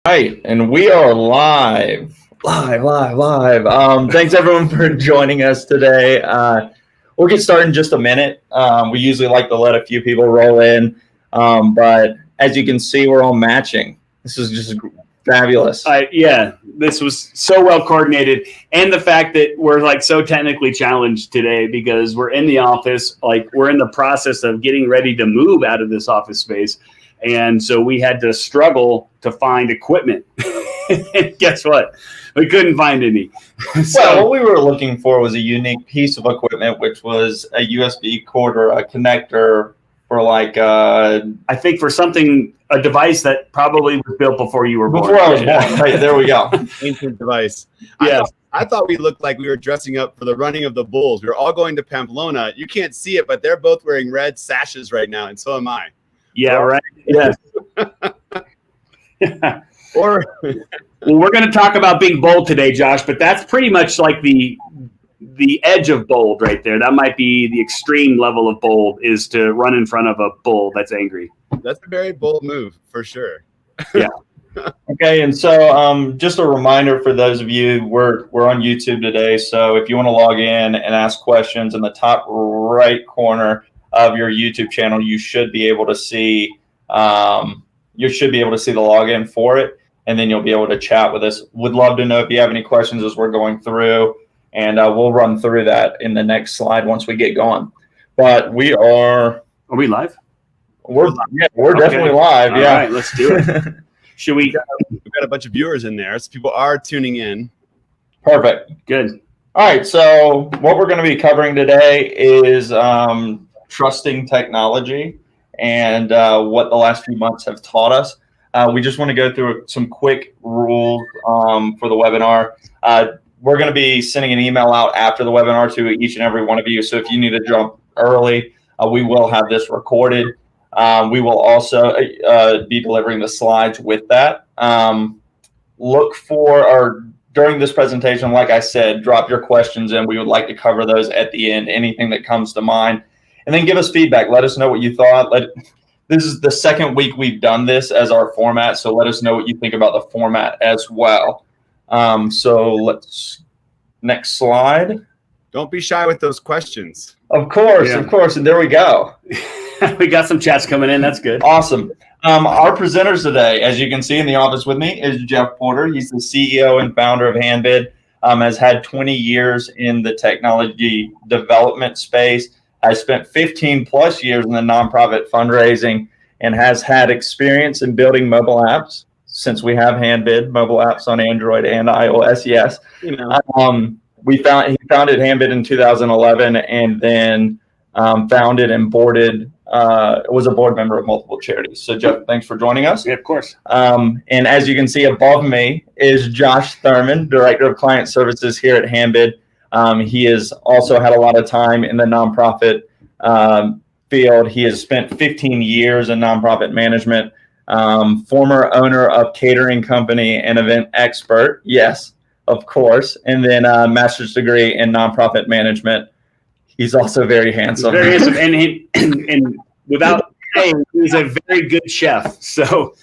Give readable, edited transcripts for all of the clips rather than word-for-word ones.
Right, and we are live. Thanks everyone for joining us today. We'll get started in just a minute. We usually like to let a few people roll in, but as you can see, we're all matching. This is just fabulous. Yeah, this was so well coordinated, and the fact that we're like so technically challenged today because we're in the office, like we're in the process of getting ready to move out of this office space. And so we had to struggle to find equipment. Guess what? We couldn't find any. Well, what we were looking for was a unique piece of equipment, which was a USB cord or a connector for like... I think for something, a device that probably was built before you were born. Before I was born. Right, there we go. Ancient device. Yeah. I thought we looked like we were dressing up for the running of the bulls. We were all going to Pamplona. You can't see it, but they're both wearing red sashes right now, and so am I. Yeah, right. Yes. Or well, we're going to talk about being bold today, Josh, but that's pretty much like the edge of bold right there. That might be the extreme level of bold, is to run in front of a bull that's angry. That's a very bold move for sure. Yeah. Okay, and so just a reminder for those of you, we're on YouTube today, so if you want to log in and ask questions, in the top right corner of your YouTube channel, you should be able to see the login for it, and then you'll be able to chat with us. Would love to know if you have any questions as we're going through, and we'll run through that in the next slide once we get going. But we are we live? We're definitely live. All right, let's do it. Should we? We've got a bunch of viewers in there, so people are tuning in. Perfect. Good. All right, so what we're going to be covering today is trusting technology and what the last few months have taught us. We just want to go through some quick rules for the webinar. We're going to be sending an email out after the webinar to each and every one of you. So if you need to jump early, we will have this recorded. We will also be delivering the slides with that. Look for, or during this presentation, like I said, drop your questions in. We would like to cover those at the end, anything that comes to mind. And then give us feedback. Let us know what you thought. This is the second week we've done this as our format, so let us know what you think about the format as well. So let's, next slide. Don't be shy with those questions. Of course, and there we go. We got some chats coming in. That's good. Awesome. Our presenters today, as you can see in the office with me, is Jeff Porter. He's the CEO and founder of Handbid. Has had 20 years in the technology development space. I spent 15 plus years in the nonprofit fundraising and has had experience in building mobile apps since we have Handbid mobile apps on Android and iOS. Yes. You know. He founded Handbid in 2011 and then founded and was a board member of multiple charities. So Jeff, thanks for joining us. Yeah, of course. And as you can see above me is Josh Thurman, Director of Client Services here at Handbid. He has also had a lot of time in the nonprofit field. He has spent 15 years in nonprofit management, former owner of catering company and event expert. Yes, of course. And then a master's degree in nonprofit management. He's also very handsome. Very handsome. And without saying, he's a very good chef. So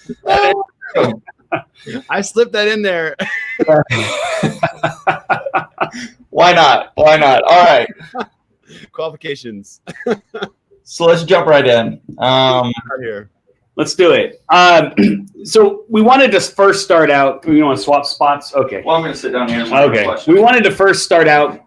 I slipped that in there. Why not? All right. Qualifications. So let's jump right in. Here. Let's do it. So we wanted to first start out. You want to swap spots? Okay. Well, I'm going to sit down here. Okay. We wanted to first start out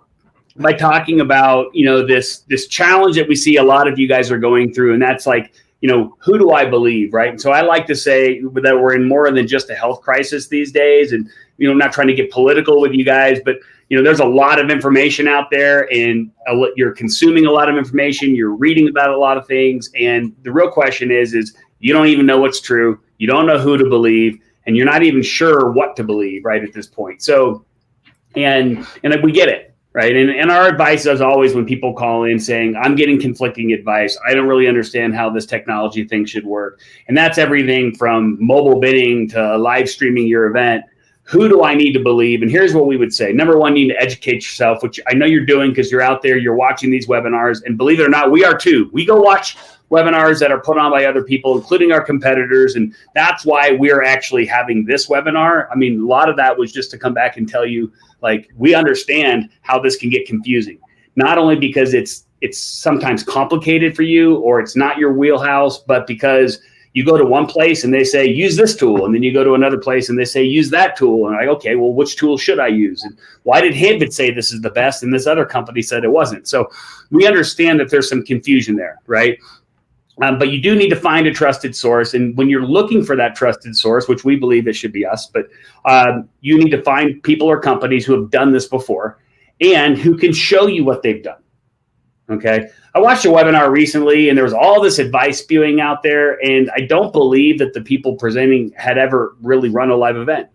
by talking about, this challenge that we see a lot of you guys are going through, and that's like, who do I believe, right? So I like to say that we're in more than just a health crisis these days, and I'm not trying to get political with you guys, but there's a lot of information out there, and you're consuming a lot of information, you're reading about a lot of things, and the real question is you don't even know what's true, you don't know who to believe, and you're not even sure what to believe right at this point. So, and we get it. Right. And our advice is always when people call in saying, I'm getting conflicting advice, I don't really understand how this technology thing should work. And that's everything from mobile bidding to live streaming your event. who do I need to believe? And here's what we would say. Number one, you need to educate yourself, which I know you're doing because you're out there, you're watching these webinars. And believe it or not, we are too. We go watch webinars that are put on by other people, including our competitors. And that's why we're actually having this webinar. I mean, a lot of that was just to come back and tell you, like, we understand how this can get confusing. Not only because it's sometimes complicated for you or it's not your wheelhouse, but because you go to one place and they say, use this tool. And then you go to another place and they say, use that tool. And I'm like, okay, well, which tool should I use? And why did Handbid say this is the best and this other company said it wasn't? So we understand that there's some confusion there, right? But you do need to find a trusted source. And when you're looking for that trusted source, which we believe it should be us, but you need to find people or companies who have done this before and who can show you what they've done. Okay. I watched a webinar recently and there was all this advice spewing out there. And I don't believe that the people presenting had ever really run a live event.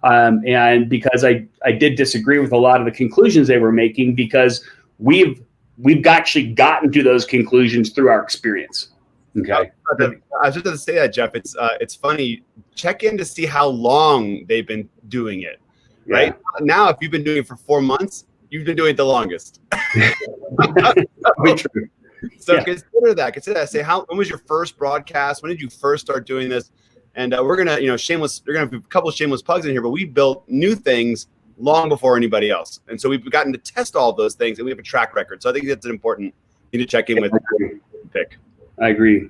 And because I did disagree with a lot of the conclusions they were making, because we've actually gotten to those conclusions through our experience. Okay. I was just going to say that, Jeff. It's funny. Check in to see how long they've been doing it. Right now, if you've been doing it for 4 months, you've been doing it the longest. True. So consider that. Say, when was your first broadcast? When did you first start doing this? And we're gonna, they're gonna have a couple of shameless plugs in here, but we built new things long before anybody else, and so we've gotten to test all of those things, and we have a track record. So I think that's an important thing to check in with. Pick. I agree.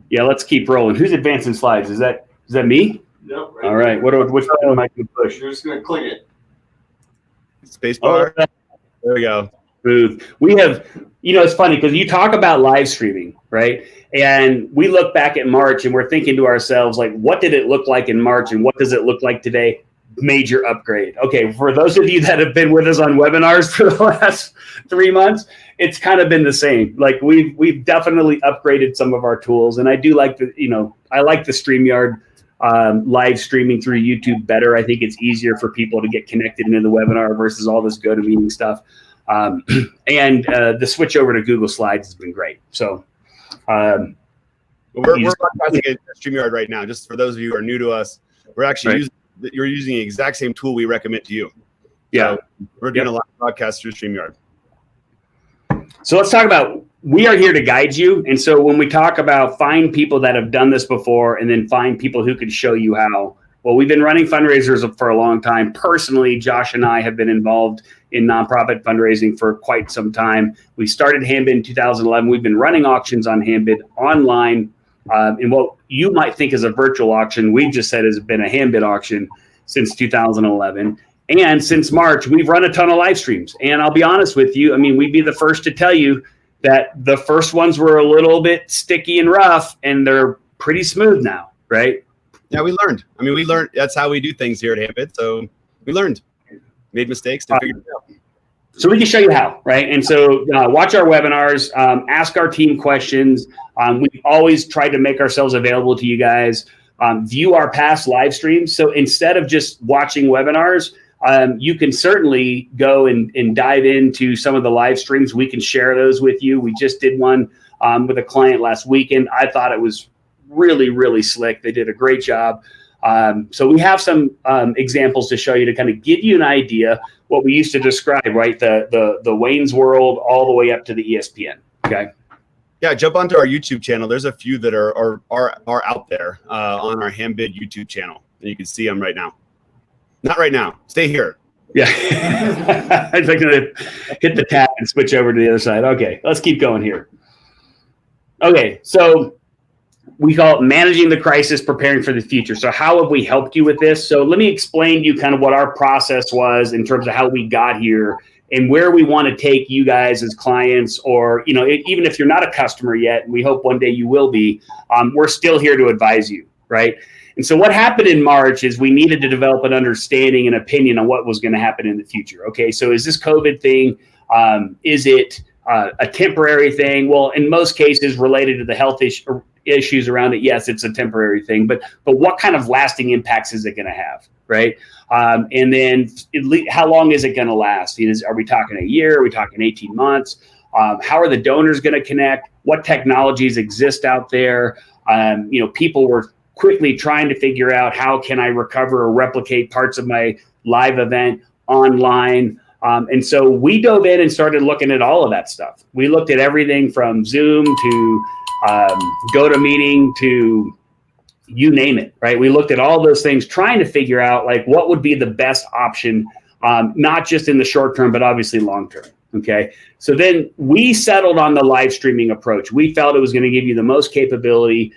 Yeah, let's keep rolling. Who's advancing slides? Is that me? Nope. All right. Which button am I going to push? You're just going to click it. Space bar. There we go. Smooth. We have, it's funny because you talk about live streaming, right? And we look back at March and we're thinking to ourselves, like, what did it look like in March and what does it look like today? Major upgrade. Okay, for those of you that have been with us on webinars for the last 3 months, it's kind of been the same. Like we've definitely upgraded some of our tools, and I do like I like the StreamYard live streaming through YouTube better. I think it's easier for people to get connected into the webinar versus all this GoToMeeting stuff. And the switch over to Google Slides has been great. So we're broadcasting at StreamYard right now. Just for those of you who are new to us, we're actually you're using the exact same tool we recommend to you. Yeah, so we're doing a live broadcast through StreamYard. So let's talk about, we are here to guide you. And so when we talk about find people that have done this before and then find people who can show you how, well, we've been running fundraisers for a long time. Personally, Josh and I have been involved in nonprofit fundraising for quite some time. We started Handbid in 2011. We've been running auctions on Handbid online. And what you might think is a virtual auction, we've just said has been a Handbid auction since 2011. And since March, we've run a ton of live streams. And I'll be honest with you, I mean, we'd be the first to tell you that the first ones were a little bit sticky and rough, and they're pretty smooth now, right? Yeah, we learned. I mean, we learned. That's how we do things here at Handbid. So we learned, made mistakes, to figure it out. So we can show you how, right? And so watch our webinars, ask our team questions. We've always tried to make ourselves available to you guys. View our past live streams. So instead of just watching webinars, you can certainly go and dive into some of the live streams. We can share those with you. We just did one with a client last weekend. I thought it was really, really slick. They did a great job. So we have some examples to show you to kind of give you an idea what we used to describe, right? The Wayne's World all the way up to the ESPN. Okay. Yeah, jump onto our YouTube channel. There's a few that are out there on our Handbid YouTube channel, and you can see them right now. Not right now. Stay here. Yeah. I'm going to hit the tab and switch over to the other side. Okay, let's keep going here. Okay, so we call it managing the crisis, preparing for the future. So how have we helped you with this? So let me explain to you kind of what our process was in terms of how we got here and where we want to take you guys as clients, or, even if you're not a customer yet, and we hope one day you will be, we're still here to advise you, right? And so what happened in March is we needed to develop an understanding and opinion on what was going to happen in the future. Okay, so is this COVID thing, is it a temporary thing? Well, in most cases related to the health issues around it, yes, it's a temporary thing, but what kind of lasting impacts is it going to have, right? And then how long is it going to last? Are we talking a year? Are we talking 18 months? How are the donors going to connect? What technologies exist out there? People were quickly trying to figure out how can I recover or replicate parts of my live event online. And so we dove in and started looking at all of that stuff. We looked at everything from Zoom to GoToMeeting to you name it, right? We looked at all those things, trying to figure out like what would be the best option, not just in the short term, but obviously long term. Okay. So then we settled on the live streaming approach. We felt it was going to give you the most capability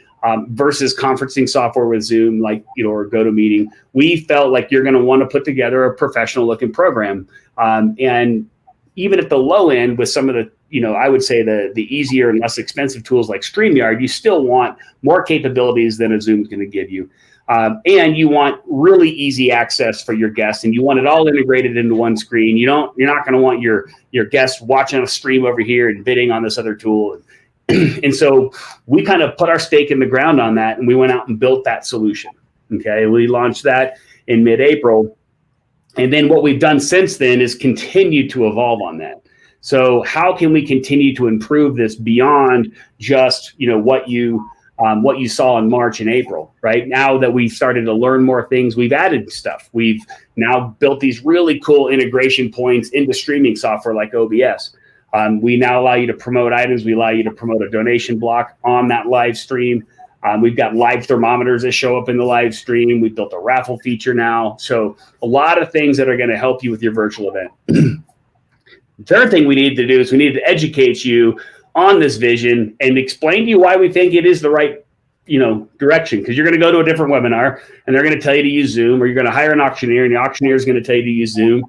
versus conferencing software with Zoom, like, or GoToMeeting. We felt like you're going to want to put together a professional looking program. And even at the low end with some of the, I would say the easier and less expensive tools like StreamYard, you still want more capabilities than a Zoom is going to give you. And you want really easy access for your guests, and you want it all integrated into one screen. You're not going to want your guests watching a stream over here and bidding on this other tool. And so we kind of put our stake in the ground on that, and we went out and built that solution. Okay, we launched that in mid-April. And then what we've done since then is continue to evolve on that. So how can we continue to improve this beyond just, what you saw in March and April, right? Now that we've started to learn more things, we've added stuff. We've now built these really cool integration points into streaming software like OBS. We now allow you to promote items. We allow you to promote a donation block on that live stream. We've got live thermometers that show up in the live stream. We've built a raffle feature now. So a lot of things that are going to help you with your virtual event. The third thing we need to do is we need to educate you on this vision and explain to you why we think it is the right, direction. Because you're going to go to a different webinar and they're going to tell you to use Zoom, or you're going to hire an auctioneer and the auctioneer is going to tell you to use Zoom,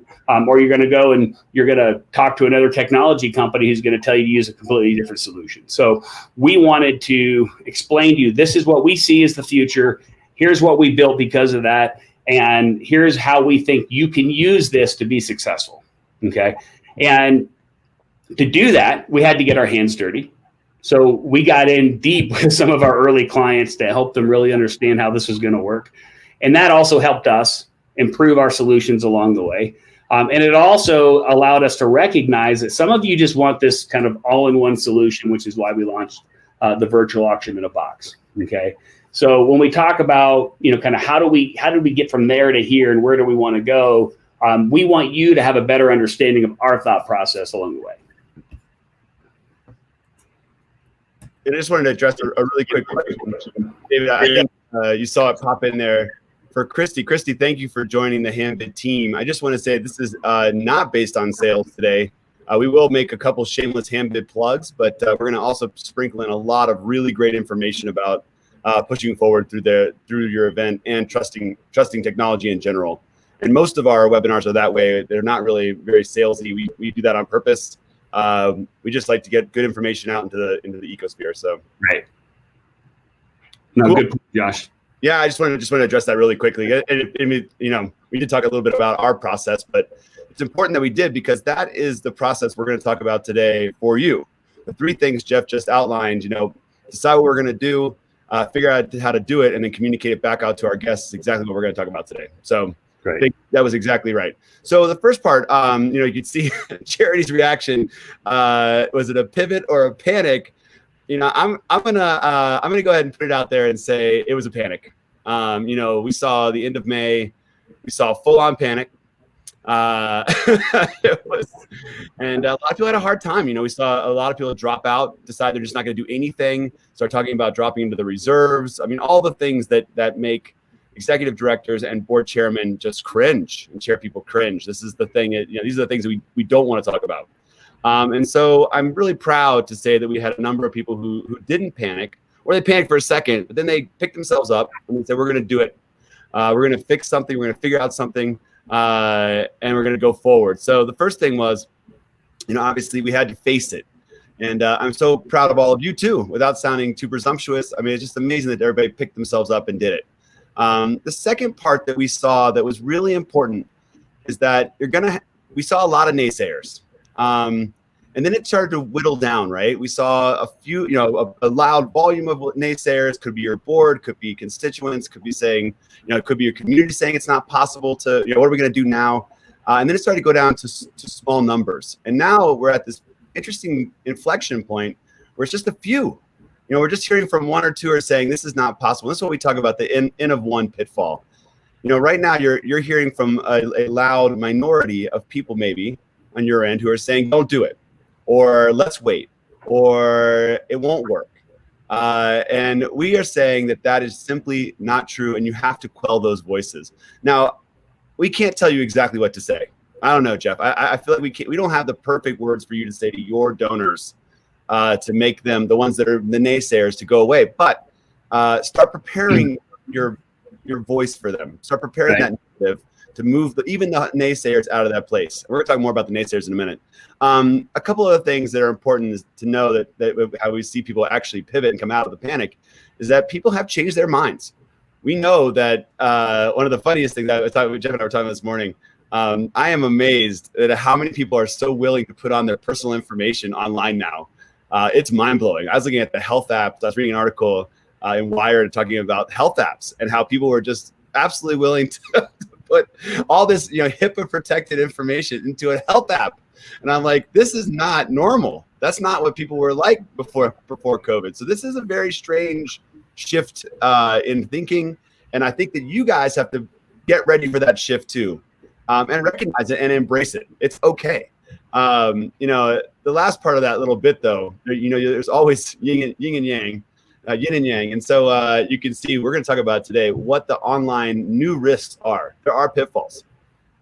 or you're going to go and you're going to talk to another technology company who's going to tell you to use a completely different solution. So we wanted to explain to you, this is what we see as the future. Here's what we built because of that. And here's how we think you can use this to be successful. Okay. And to do that, we had to get our hands dirty. So we got in deep with some of our early clients to help them really understand how this was going to work. And that also helped us improve our solutions along the way. And it also allowed us to recognize that some of you just want this kind of all-in-one solution, which is why we launched the virtual auction in a box. Okay. So when we talk about, kind of how do we get from there to here and where do we want to go? We want you to have a better understanding of our thought process along the way. And I just wanted to address a really quick question. David, I think you saw it pop in there. For Christy, thank you for joining the Handbid team. I just want to say this is not based on sales today. We will make a couple shameless Handbid plugs, but we're going to also sprinkle in a lot of really great information about pushing forward through your event and trusting technology in general. And most of our webinars are that way. They're not really very salesy. We do that on purpose. We just like to get good information out into the ecosphere. So right. No, cool. Good point, Josh. Yeah, I just want to address that really quickly. We did talk a little bit about our process, but it's important that we did, because that is the process we're going to talk about today for you. The 3 things Jeff just outlined, decide what we're going to do, figure out how to do it, and then communicate it back out to our guests exactly what we're going to talk about today. So I think that was exactly right. So the first part, you could see Charity's reaction. Was it a pivot or a panic? I'm gonna go ahead and put it out there and say it was a panic. We saw the end of May, we saw full on panic. It was, and a lot of people had a hard time. We saw a lot of people drop out, decide they're just not going to do anything, start talking about dropping into the reserves. All the things that make executive directors and board chairmen just cringe, and chair people cringe. This is the thing. These are the things that we don't want to talk about. And so I'm really proud to say that we had a number of people who didn't panic, or they panicked for a second, but then they picked themselves up and they said, we're going to do it. We're going to fix something. We're going to figure out something, and we're going to go forward. So the first thing was, obviously we had to face it. And I'm so proud of all of you too, without sounding too presumptuous. It's just amazing that everybody picked themselves up and did it. The second part that we saw that was really important is that we saw a lot of naysayers. And then it started to whittle down, right? We saw a few, a loud volume of naysayers. Could be your board, could be constituents, could be saying, it could be your community saying it's not possible to, what are we going to do now? And then it started to go down to small numbers. And now we're at this interesting inflection point where it's just a few. we're just hearing from one or two are saying this is not possible. This is what we talk about, the N of one pitfall. Right now you're hearing from a loud minority of people maybe on your end who are saying don't do it, or let's wait, or it won't work. And we are saying that is simply not true, and you have to quell those voices. Now, we can't tell you exactly what to say. I don't know, Jeff. I feel like we don't have the perfect words for you to say to your donors to make them, the ones that are the naysayers, to go away. But start preparing your voice for them. Start preparing that narrative to move even the naysayers out of that place. We're going to talk more about the naysayers in a minute. A couple of things that are important is to know that how we see people actually pivot and come out of the panic is that people have changed their minds. We know that one of the funniest things that Jeff and I were talking about this morning, I am amazed at how many people are so willing to put on their personal information online now. It's mind-blowing. I was looking at the health apps. I was reading an article in Wired talking about health apps and how people were just absolutely willing to put all this HIPAA protected information into a health app. And I'm like, this is not normal. That's not what people were like before COVID. So this is a very strange shift in thinking. And I think that you guys have to get ready for that shift too, and recognize it and embrace it. It's okay. The last part of that little bit though, there's always yin and yang. And so you can see we're going to talk about today what the online new risks are. There are pitfalls,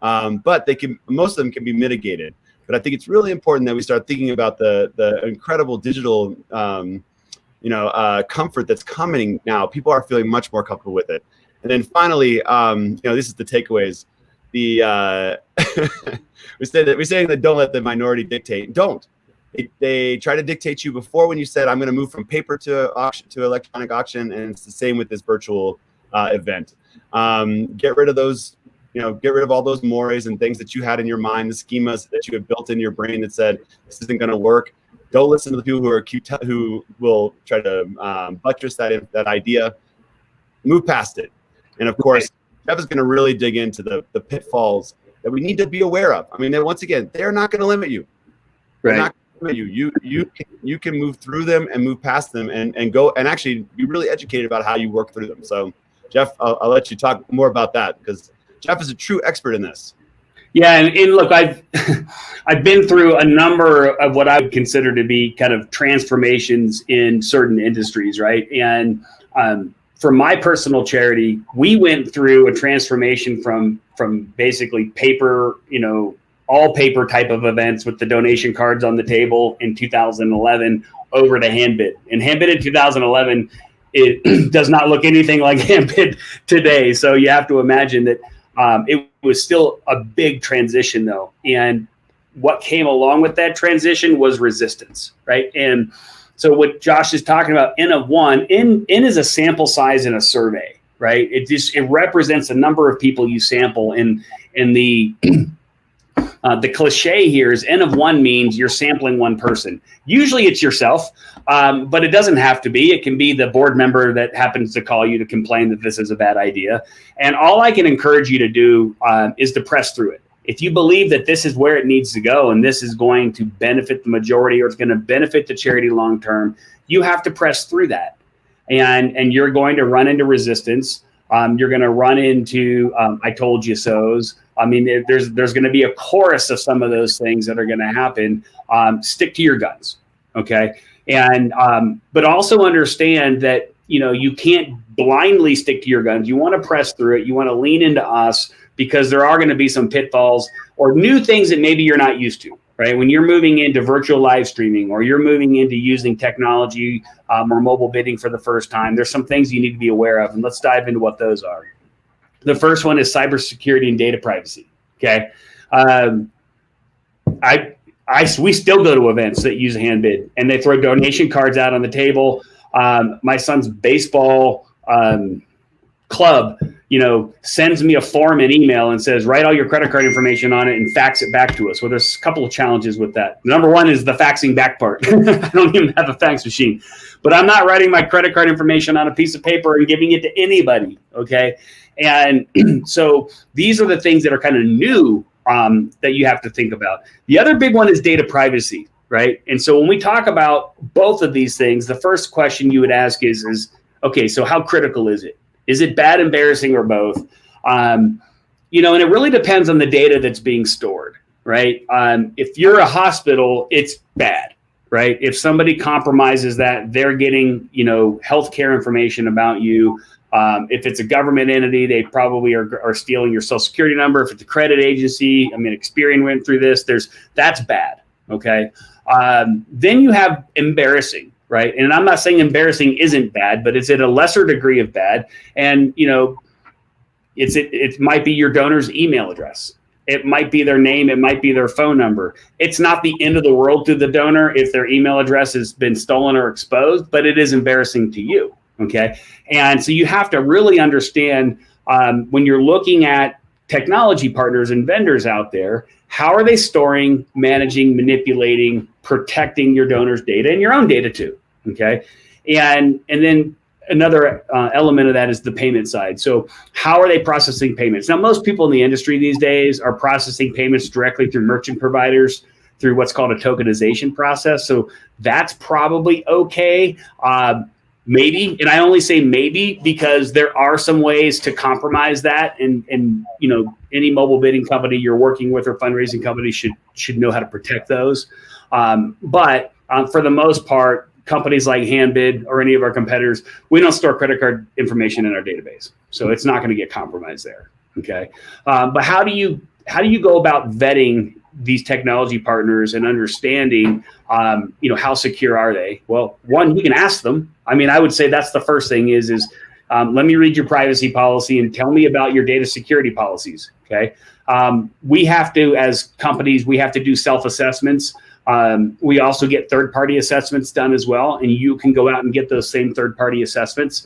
but most of them can be mitigated. But I think it's really important that we start thinking about the incredible digital, comfort that's coming now. People are feeling much more comfortable with it. And then finally, this is the takeaways. We're saying that don't let the minority dictate. Don't. They try to dictate you before when you said, I'm going to move from paper to electronic auction. And it's the same with this virtual event. Get rid of those, get rid of all those mores and things that you had in your mind, the schemas that you had built in your brain that said, this isn't going to work. Don't listen to the people who will try to buttress that idea. Move past it. And of course, Jeff is going to really dig into the pitfalls that we need to be aware of. I mean, once again, they're not going to limit you. They're not going to limit you. You can move through them and move past them and go and actually be really educated about how you work through them. So, Jeff, I'll let you talk more about that because Jeff is a true expert in this. Yeah, and look, I've been through a number of what I would consider to be kind of transformations in certain industries, right? And for my personal charity, we went through a transformation from basically paper, all paper type of events with the donation cards on the table in 2011 over to Handbid. And Handbid in 2011, it does not look anything like Handbid today. So you have to imagine that it was still a big transition though. And what came along with that transition was resistance, right? And so what Josh is talking about, N of one, N is a sample size in a survey, right? It represents the number of people you sample, and the cliche here is N of one means you're sampling one person. Usually it's yourself, but it doesn't have to be. It can be the board member that happens to call you to complain that this is a bad idea. And all I can encourage you to do is to press through it. If you believe that this is where it needs to go and this is going to benefit the majority or it's going to benefit the charity long term, you have to press through that. And you're going to run into resistance. You're going to run into I told you so's. I mean, there's going to be a chorus of some of those things that are going to happen. Stick to your guns, okay? And but also understand that you can't blindly stick to your guns. You want to press through it. You want to lean into us, because there are going to be some pitfalls or new things that maybe you're not used to, right? When you're moving into virtual live streaming or you're moving into using technology or mobile bidding for the first time, there's some things you need to be aware of. And let's dive into what those are. The first one is cybersecurity and data privacy, okay? We still go to events that use Handbid, and they throw donation cards out on the table. My son's baseball club, sends me a form and email and says, write all your credit card information on it and fax it back to us. Well, there's a couple of challenges with that. Number one is the faxing back part. I don't even have a fax machine, but I'm not writing my credit card information on a piece of paper and giving it to anybody. Okay. And so these are the things that are kind of new that you have to think about. The other big one is data privacy. right? And so when we talk about both of these things, the first question you would ask is okay, so how critical is it? Is it bad, embarrassing, or both? And it really depends on the data that's being stored, right? If you're a hospital, it's bad, right? If somebody compromises that, they're getting, healthcare information about you. If it's a government entity, they probably are stealing your social security number. If it's a credit agency, Experian went through this. That's bad. Okay. Then you have embarrassing, right? And I'm not saying embarrassing isn't bad, but it's at a lesser degree of bad. And, it might be your donor's email address. It might be their name. It might be their phone number. It's not the end of the world to the donor if their email address has been stolen or exposed, but it is embarrassing to you. Okay. And so you have to really understand when you're looking at technology partners and vendors out there, how are they storing, managing, manipulating, protecting your donor's data and your own data too? Okay. And then another element of that is the payment side. So how are they processing payments? Now, most people in the industry these days are processing payments directly through merchant providers through what's called a tokenization process. So that's probably okay. Maybe, and I only say maybe because there are some ways to compromise that, and any mobile bidding company you're working with or fundraising company should know how to protect those. But for the most part, companies like Handbid or any of our competitors, we don't store credit card information in our database, so it's not going to get compromised there. Okay, but how do you go about vetting these technology partners and understanding, how secure are they? Well, one, you can ask them. I would say that's the first thing is let me read your privacy policy and tell me about your data security policies. Okay. We have to, as companies, we have to do self-assessments. We also get third-party assessments done as well. And you can go out and get those same third-party assessments.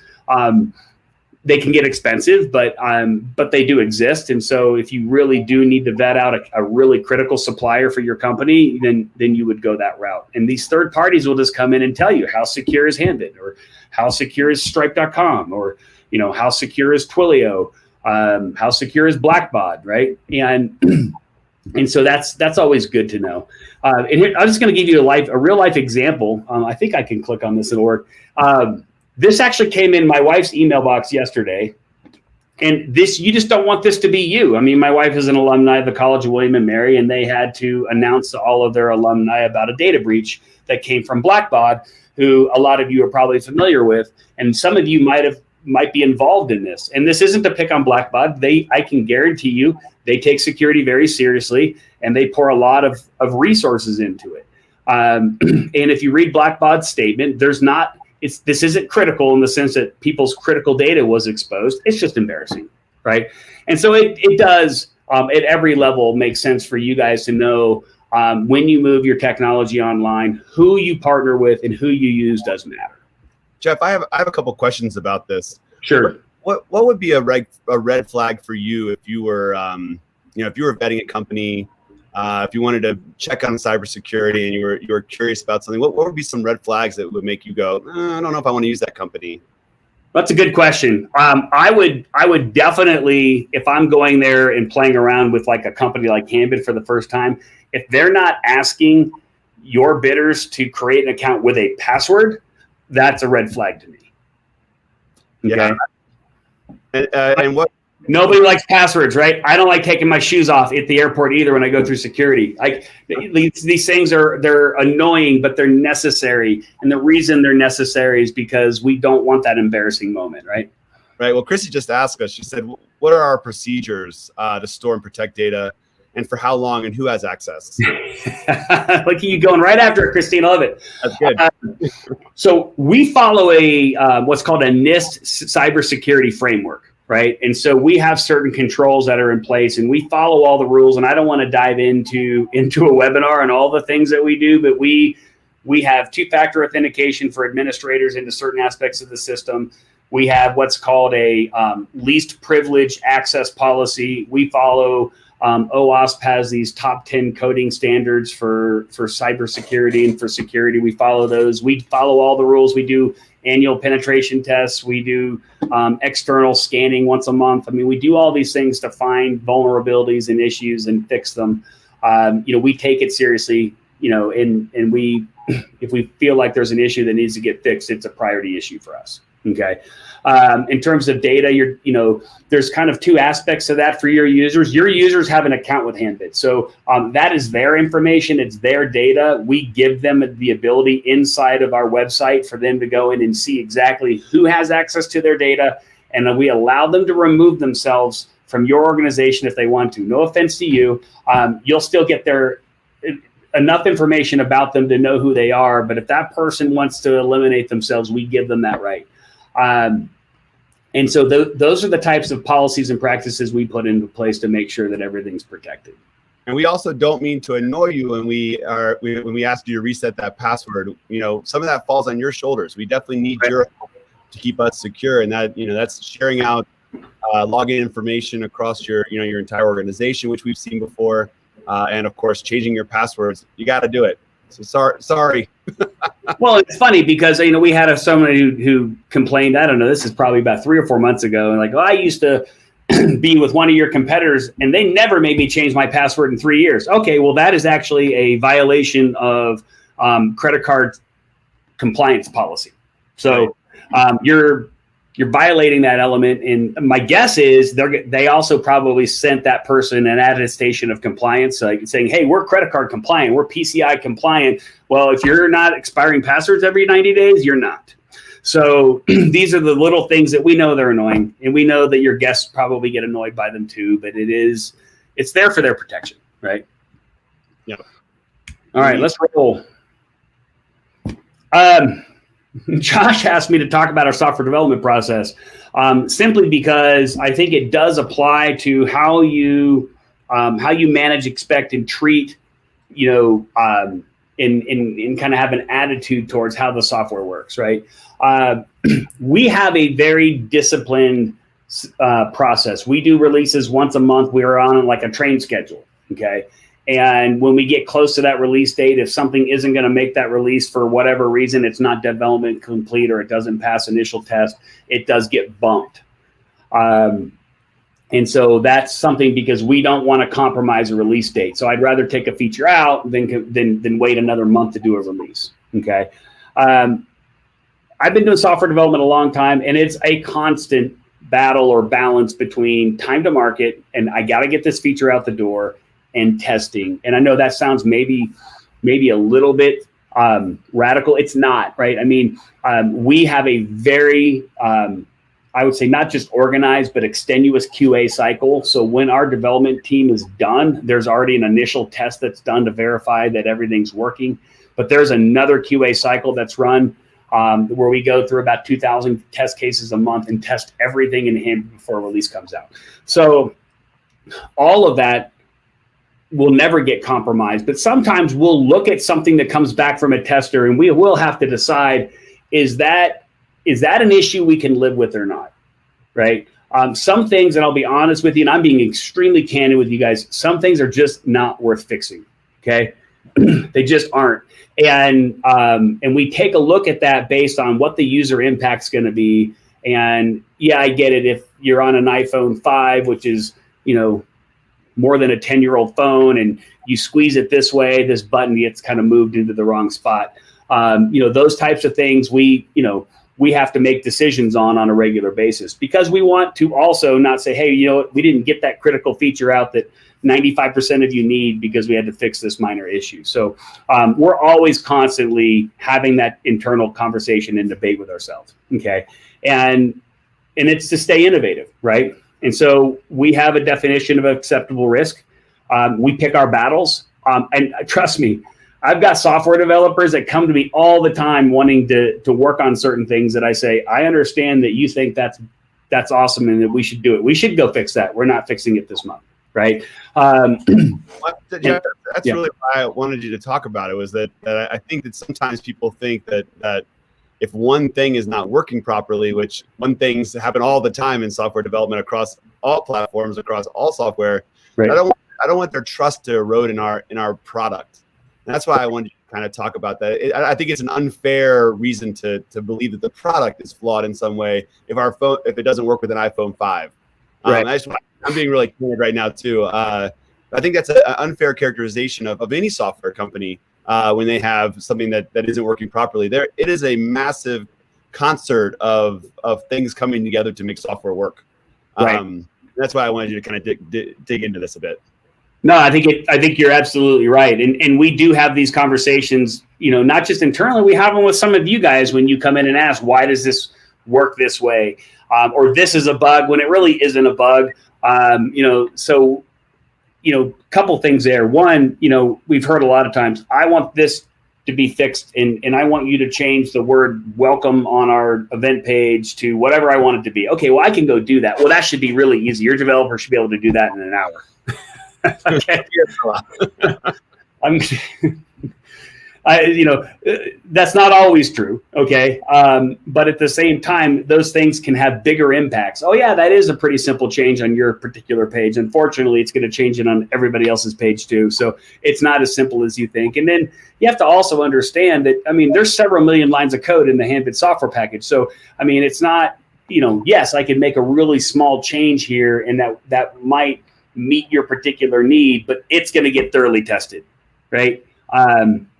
They can get expensive, but they do exist. And so if you really do need to vet out a really critical supplier for your company, then you would go that route. And these third parties will just come in and tell you how secure is Handbid, or how secure is Stripe.com, or how secure is Twilio, how secure is Blackbaud, right? And so that's always good to know. And here, I'm just going to give you a real life example. I think I can click on this and work. This actually came in my wife's email box yesterday, and you just don't want this to be you. My wife is an alumni of the College of William and Mary, and they had to announce to all of their alumni about a data breach that came from Blackbaud, who a lot of you are probably familiar with, and some of you might be involved in this. And this isn't to pick on Blackbaud. I can guarantee you they take security very seriously, and they pour a lot of resources into it. And if you read Blackbaud's statement, this isn't critical in the sense that people's critical data was exposed. It's just embarrassing, right? And so it does at every level make sense for you guys to know when you move your technology online, who you partner with and who you use does matter. Jeff, I have a couple questions about this. Sure. What would be a red flag for you if you were if you were vetting a company? If you wanted to check on cybersecurity and you were curious about something, what would be some red flags that would make you go, I don't know if I want to use that company? That's a good question. I would definitely, if I'm going there and playing around with like a company like Handbid for the first time, if they're not asking your bidders to create an account with a password, that's a red flag to me. Okay. Yeah. And what? Nobody likes passwords, right? I don't like taking my shoes off at the airport either when I go through security. Like these things they're annoying, but they're necessary. And the reason they're necessary is because we don't want that embarrassing moment, right? Right. Well, Chrissy just asked us, she said, what are our procedures to store and protect data, and for how long, and who has access? Look at you going right after it, Christine. I love it. That's good. So we follow a what's called a NIST cybersecurity framework. Right. And so we have certain controls that are in place, and we follow all the rules. And I don't want to dive into a webinar and all the things that we do, but we have two-factor authentication for administrators into certain aspects of the system. We have what's called a least privilege access policy. We follow OWASP has these top 10 coding standards for cybersecurity and for security. We follow those. We follow all the rules. We do annual penetration tests. We do external scanning once a month. We do all these things to find vulnerabilities and issues and fix them. We take it seriously. and we, if we feel like there's an issue that needs to get fixed, it's a priority issue for us. Okay. In terms of data, there's kind of two aspects of that for your users. Your users have an account with Handbid. So that is their information. It's their data. We give them the ability inside of our website for them to go in and see exactly who has access to their data. And we allow them to remove themselves from your organization if they want to. No offense to you. You'll still get enough information about them to know who they are. But if that person wants to eliminate themselves, we give them that right. And so those are the types of policies and practices we put into place to make sure that everything's protected. And we also don't mean to annoy you when we ask you to reset that password. Some of that falls on your shoulders. We definitely need your help to keep us secure, and that's sharing out login information across your entire organization, which we've seen before, and of course changing your passwords. You got to do it. So sorry. Well, it's funny because we had somebody who complained. I don't know. This is probably about 3 or 4 months ago, and I used to be with one of your competitors, and they never made me change my password in 3 years. Okay, well that is actually a violation of credit card compliance policy. So you're violating that element. And my guess is they also probably sent that person an attestation of compliance, saying, hey, we're credit card compliant, we're PCI compliant. Well, if you're not expiring passwords every 90 days, you're not. So these are the little things that we know they're annoying, and we know that your guests probably get annoyed by them too, but it's there for their protection, right? Yeah. All right, let's roll. Josh asked me to talk about our software development process, simply because I think it does apply to how you manage, expect, and treat, and kind of have an attitude towards how the software works, right? We have a very disciplined process. We do releases once a month. We're on like a train schedule, okay? And when we get close to that release date, if something isn't going to make that release for whatever reason, it's not development complete or it doesn't pass initial test, it does get bumped. And so that's something because we don't want to compromise a release date. So I'd rather take a feature out than wait another month to do a release. Okay. I've been doing software development a long time, and it's a constant battle or balance between time to market and I got to get this feature out the door, and testing. And I know that sounds maybe a little bit radical. It's not, right? I mean, we have a very, I would say not just organized, but extenuous QA cycle. So when our development team is done, there's already an initial test that's done to verify that everything's working. But there's another QA cycle that's run where we go through about 2,000 test cases a month and test everything in Handbid before a release comes out. So all of that will never get compromised, but sometimes we'll look at something that comes back from a tester and we will have to decide, is that an issue we can live with or not, right? Some things, and I'll be honest with you, and I'm being extremely candid with you guys, some things are just not worth fixing, okay? They just aren't. And we take a look at that based on what the user impact's gonna be. And yeah, I get it if you're on an iPhone 5, which is, more than a 10-year-old phone, and you squeeze it this way, this button gets kind of moved into the wrong spot. Those types of things we have to make decisions on a regular basis, because we want to also not say, hey, we didn't get that critical feature out that 95% of you need because we had to fix this minor issue. So we're always constantly having that internal conversation and debate with ourselves. Okay. And it's to stay innovative, right? And so we have a definition of acceptable risk. We pick our battles. And trust me, I've got software developers that come to me all the time wanting to work on certain things that I say, I understand that you think that's awesome and that we should do it. We should go fix that. We're not fixing it this month, right? That's really why I wanted you to talk about it, was that I think that sometimes people think that if one thing is not working properly, which one things happen all the time in software development across all platforms, across all software, right. I don't want their trust to erode in our product. And that's why I wanted to kind of talk about that. I think it's an unfair reason to believe that the product is flawed in some way if it doesn't work with an iPhone 5. Right. I'm being really candid right now too. I think that's an unfair characterization of any software company. when they have something that isn't working properly. It is a massive concert of things coming together to make software work. Right. That's why I wanted you to kind of dig into this a bit. No, I think you're absolutely right. And we do have these conversations, not just internally, we have them with some of you guys when you come in and ask, why does this work this way? Or this is a bug when it really isn't a bug. So couple things there. One, we've heard a lot of times, I want this to be fixed and I want you to change the word welcome on our event page to whatever I want it to be. Okay, well, I can go do that. Well, that should be really easy. Your developer should be able to do that in an hour. Okay. That's not always true. Okay. But at the same time, those things can have bigger impacts. Oh yeah, that is a pretty simple change on your particular page. Unfortunately, it's going to change it on everybody else's page too. So it's not as simple as you think. And then you have to also understand that, there's several million lines of code in the Handbid software package. So, it's not, yes, I can make a really small change here and that might meet your particular need, but it's going to get thoroughly tested, right?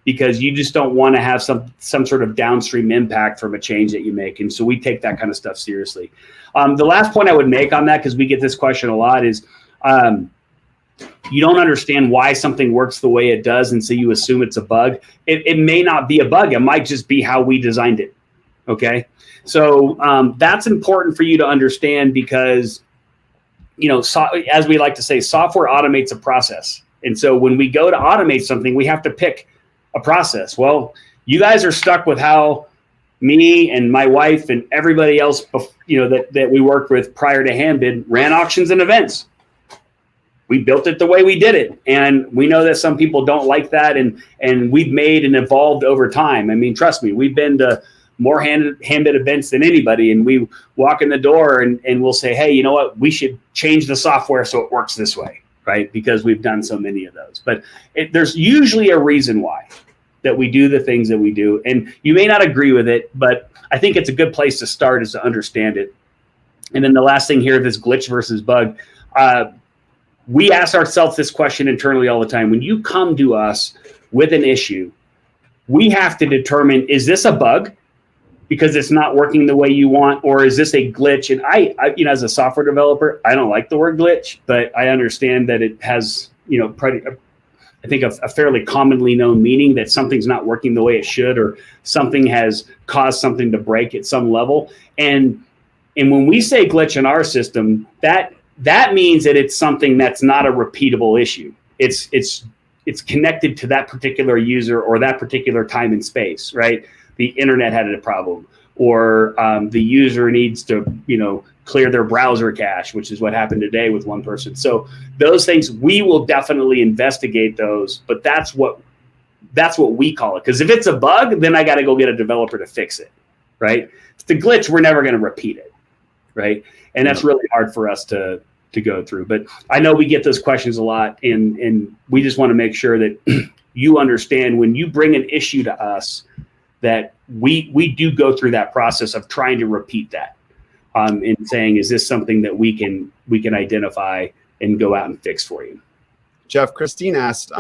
Because you just don't want to have some sort of downstream impact from a change that you make. And so we take that kind of stuff seriously. The last point I would make on that, because we get this question a lot, is you don't understand why something works the way it does, and so you assume it's a bug. It may not be a bug. It might just be how we designed it, okay? So that's important for you to understand because, as we like to say, software automates a process. And so when we go to automate something, we have to pick a process. Well, you guys are stuck with how me and my wife and everybody else, that we worked with prior to Handbid ran auctions and events. We built it the way we did it. And we know that some people don't like that. And we've made and evolved over time. Trust me, we've been to more Handbid events than anybody. And we walk in the door and we'll say, hey, you know what? We should change the software so it works this way. Right? Because we've done so many of those. But there's usually a reason why that we do the things that we do. And you may not agree with it, but I think it's a good place to start is to understand it. And then the last thing here, this glitch versus bug, we ask ourselves this question internally all the time. When you come to us with an issue, we have to determine, is this a bug because it's not working the way you want, or is this a glitch? And I as a software developer, I don't like the word glitch, but I understand that it has, I think a fairly commonly known meaning that something's not working the way it should, or something has caused something to break at some level. And when we say glitch in our system, that means that it's something that's not a repeatable issue. It's connected to that particular user or that particular time and space, right? The internet had a problem, or the user needs to, clear their browser cache, which is what happened today with one person. So those things, we will definitely investigate those, but that's what we call it. Because if it's a bug, then I got to go get a developer to fix it, right? If it's a glitch, we're never going to repeat it, right? And that's really hard for us to go through. But I know we get those questions a lot, and we just want to make sure that you understand when you bring an issue to us, that we do go through that process of trying to repeat that, and saying, is this something that we can identify and go out and fix for you? Jeff, Christine asked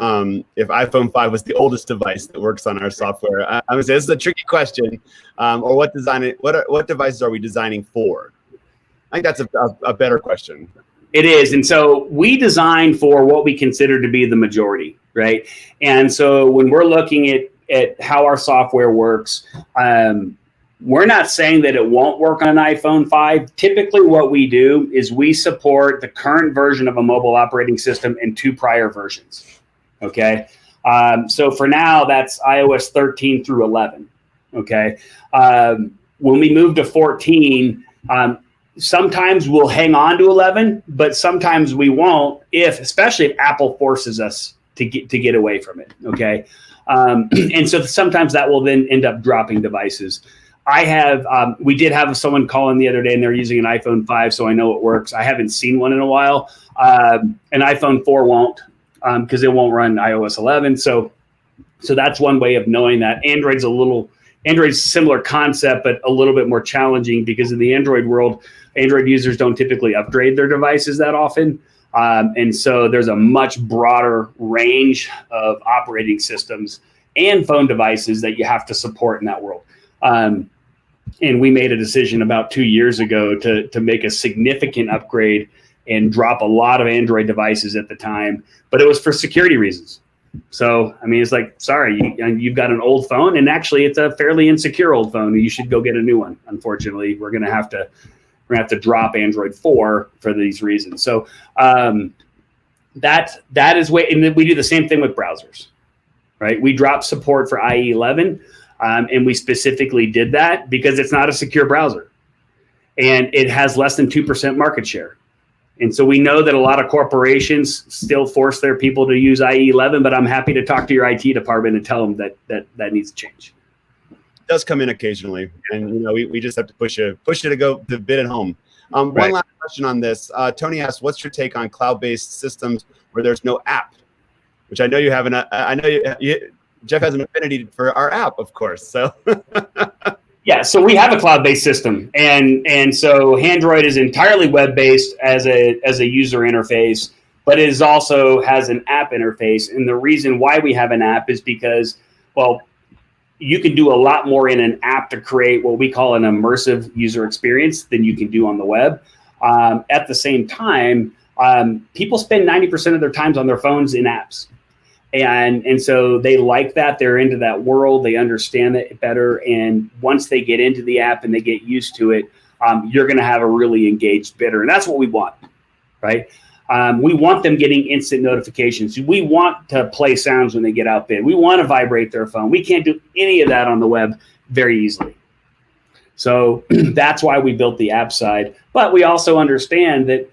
if iPhone 5 was the oldest device that works on our software. I would say this is a tricky question. Or what devices are we designing for? I think that's a better question. It is. And so we design for what we consider to be the majority, right? And so when we're looking at how our software works, we're not saying that it won't work on an iPhone 5. Typically what we do is we support the current version of a mobile operating system and 2 prior versions, okay? So for now, that's iOS 13 through 11, okay? When we move to 14, sometimes we'll hang on to 11, but sometimes we won't, especially if Apple forces us to get away from it, okay? And so sometimes that will then end up dropping devices. We did have someone call in the other day and they're using an iPhone 5, so I know it works. I haven't seen one in a while. An iPhone 4 won't, because it won't run iOS 11. So that's one way of knowing that. Android's a similar concept, but a little bit more challenging because in the Android world, Android users don't typically upgrade their devices that often. And so there's a much broader range of operating systems. and phone devices that you have to support in that world. And we made a decision about 2 years ago to make a significant upgrade and drop a lot of Android devices at the time, but it was for security reasons. So, I mean, it's like, sorry, you've got an old phone, and actually it's a fairly insecure old phone. You should go get a new one. Unfortunately, we're going to have to drop Android 4 for these reasons. So that is way, and then we do the same thing with browsers, right? We dropped support for IE 11, and we specifically did that because it's not a secure browser, and it has less than 2% market share. And so we know that a lot of corporations still force their people to use IE 11, but I'm happy to talk to your IT department and tell them that needs to change. It does come in occasionally, and we just have to push it to go to bid at home. One last question on this. Tony asked, "What's your take on cloud-based systems where there's no app?" Which I know you have I know Jeff has an affinity for our app, of course. So. Yeah, so we have a cloud-based system, and so Handroid is entirely web-based as a user interface, but it also has an app interface. And the reason why we have an app is because, well, you can do a lot more in an app to create what we call an immersive user experience than you can do on the web. At the same time, people spend 90% of their times on their phones in apps. And so they like that. They're into that world. They understand it better. And once they get into the app and they get used to it, you're going to have a really engaged bidder. And that's what we want, right? We want them getting instant notifications. We want to play sounds when they get outbid. We want to vibrate their phone. We can't do any of that on the web very easily. So that's why we built the app side. But we also understand that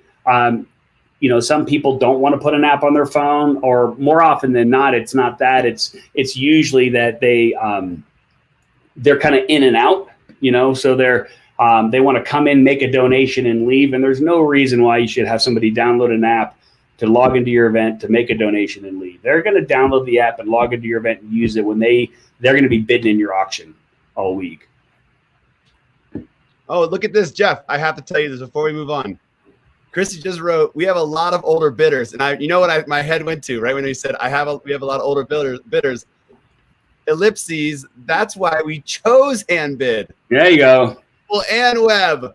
some people don't want to put an app on their phone, or more often than not, it's not that. It's usually that they're kind of in and out, so they want to come in, make a donation, and leave. And there's no reason why you should have somebody download an app to log into your event to make a donation and leave. They're going to download the app and log into your event and use it when they're going to be bidding in your auction all week. Oh, look at this, Jeff. I have to tell you this before we move on. Christy just wrote, "We have a lot of older bidders," and my head went to right when he said, we have a lot of older bidders. Ellipses. That's why we chose Handbid. There you go. Well, and web.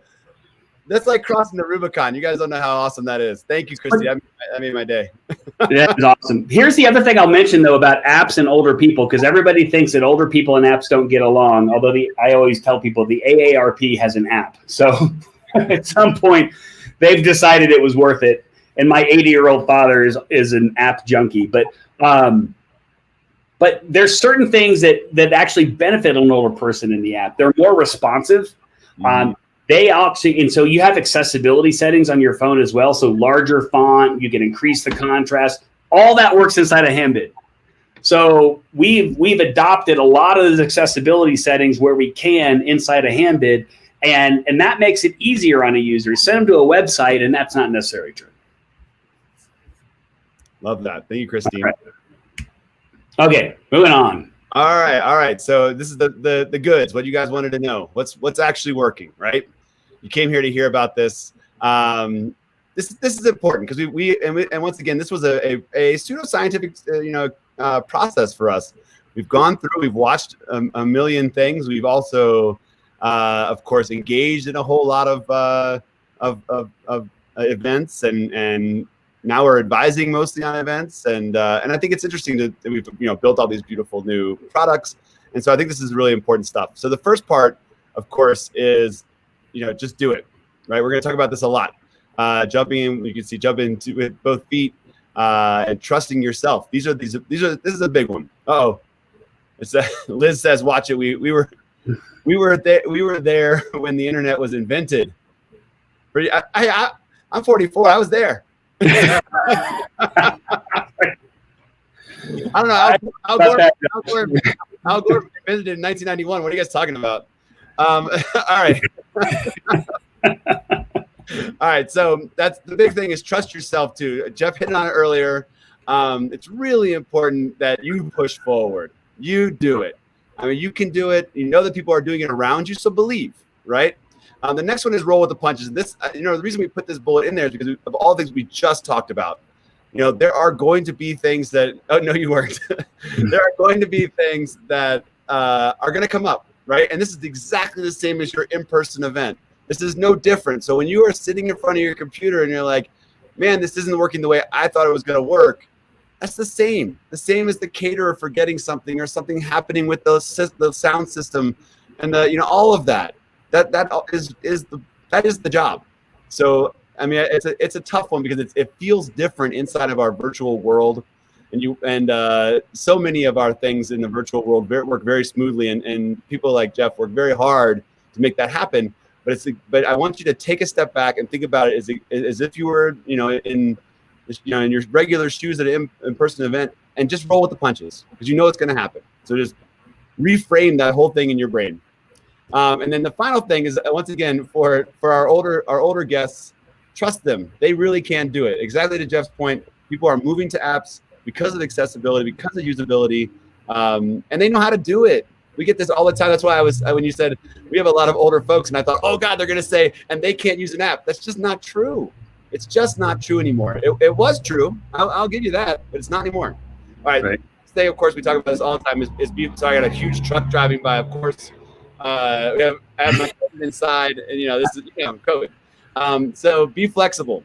That's like crossing the Rubicon. You guys don't know how awesome that is. Thank you, Christy. That made my day. That's awesome. Here's the other thing I'll mention though about apps and older people, because everybody thinks that older people and apps don't get along. Although I always tell people the AARP has an app, so at some point. They've decided it was worth it, and my 80-year-old father is an app junkie. But there's certain things that actually benefit an older person in the app. They're more responsive. They actually, and so you have accessibility settings on your phone as well. So larger font, you can increase the contrast. All that works inside of Handbid. So we've adopted a lot of those accessibility settings where we can inside of Handbid. And that makes it easier on a user. Send them to a website, and that's not necessarily true. Love that. Thank you, Christine. Right. Okay, moving on. All right. So this is the goods. What you guys wanted to know. What's actually working, right? You came here to hear about this. This is important because we once again, this was a pseudoscientific process for us. We've gone through. We've watched a million things. We've also of course, engaged in a whole lot of events, and now we're advising mostly on events, and I think it's interesting that we've built all these beautiful new products, and so I think this is really important stuff. So the first part, of course, is just do it, right? We're going to talk about this a lot. Jumping in, you can see jump into with both feet and trusting yourself. This is a big one. It's Liz says, watch it. We were there when the internet was invented. I'm 44. I was there. I don't know. Al Gore visited in 1991. What are you guys talking about? All right. All right. So that's the big thing, is trust yourself too. Jeff hit on it earlier. It's really important that you push forward. You do it. I mean, you can do it. You know that people are doing it around you, so believe, right? The next one is roll with the punches. And this, the reason we put this bullet in there is because of all the things we just talked about. there are going to be things that, oh, no, you weren't. There are going to be things that are going to come up, right? And this is exactly the same as your in-person event. This is no different. So when you are sitting in front of your computer and you're like, man, this isn't working the way I thought it was going to work, that's the same as the caterer forgetting something or something happening with the sound system and all of that. That is the job. So I mean, it's a tough one because it feels different inside of our virtual world, and so many of our things in the virtual world work very smoothly, and people like Jeff work very hard to make that happen. But I want you to take a step back and think about it as if you were in your regular shoes at an in-person event, and just roll with the punches because it's going to happen. So just reframe that whole thing in your brain. And then the final thing is, once again, for our older guests, trust them. They really can do it. Exactly to Jeff's point, people are moving to apps because of accessibility, because of usability, and they know how to do it. We get this all the time. That's why when you said we have a lot of older folks, and I thought, oh God, they're going to say, and they can't use an app. That's just not true. It's just not true anymore. It was true. I'll give you that, but it's not anymore. All right. Today, of course, we talk about this all the time. So I got a huge truck driving by, of course. I have my cousin inside, and this is COVID. So be flexible.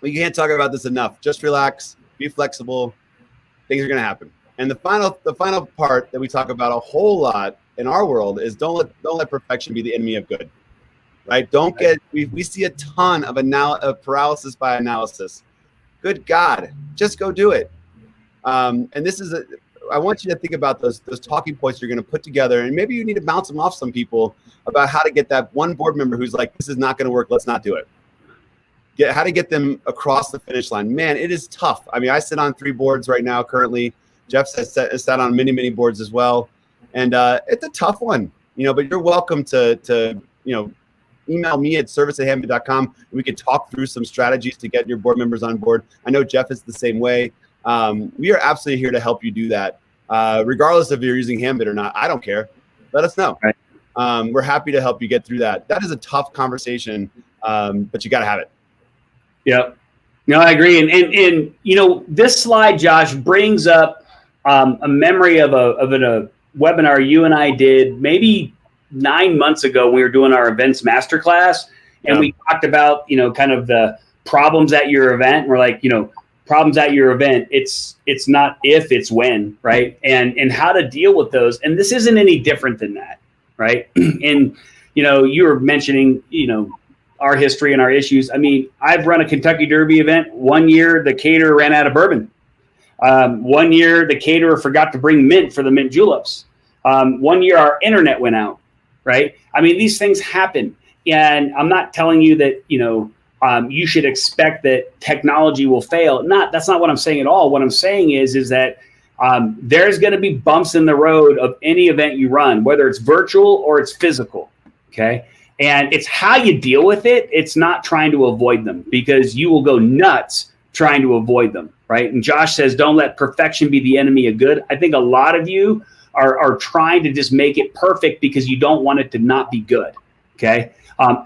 We can't talk about this enough. Just relax. Be flexible. Things are going to happen. And the final part that we talk about a whole lot in our world is don't let perfection be the enemy of good. Right? We see a ton of paralysis by analysis. Good God, just go do it. And I want you to think about those talking points you're going to put together, and maybe you need to bounce them off some people about how to get that one board member who's like, this is not going to work, let's not do it. How to get them across the finish line. Man, it is tough. I mean, I sit on 3 boards right now currently. Jeff has sat on many boards as well, and it's a tough one. But you're welcome to email me at service@handbid.com, and we could talk through some strategies to get your board members on board. I know Jeff is the same way. We are absolutely here to help you do that. Regardless if you're using Handbid or not, I don't care. Let us know. Right. We're happy to help you get through that. That is a tough conversation, but you got to have it. Yep. No, I agree. And this slide, Josh, brings up a memory of a webinar you and I did maybe 9 months ago when we were doing our events masterclass, and we talked about kind of the problems at your event. And we're like, problems at your event, it's not if, it's when, right? And how to deal with those. And this isn't any different than that, right? And you were mentioning our history and our issues. I mean, I've run a Kentucky Derby event. One year the caterer ran out of bourbon. One year the caterer forgot to bring mint for the mint juleps. One year our internet went out, right? I mean, these things happen, and I'm not telling you that you should expect that technology will fail. That's not what I'm saying at all. What I'm saying is that there's going to be bumps in the road of any event you run, whether it's virtual or it's physical. Okay. And it's how you deal with it. It's not trying to avoid them, because you will go nuts trying to avoid them. Right. And Josh says, don't let perfection be the enemy of good. I think a lot of you are trying to just make it perfect because you don't want it to not be good. Okay.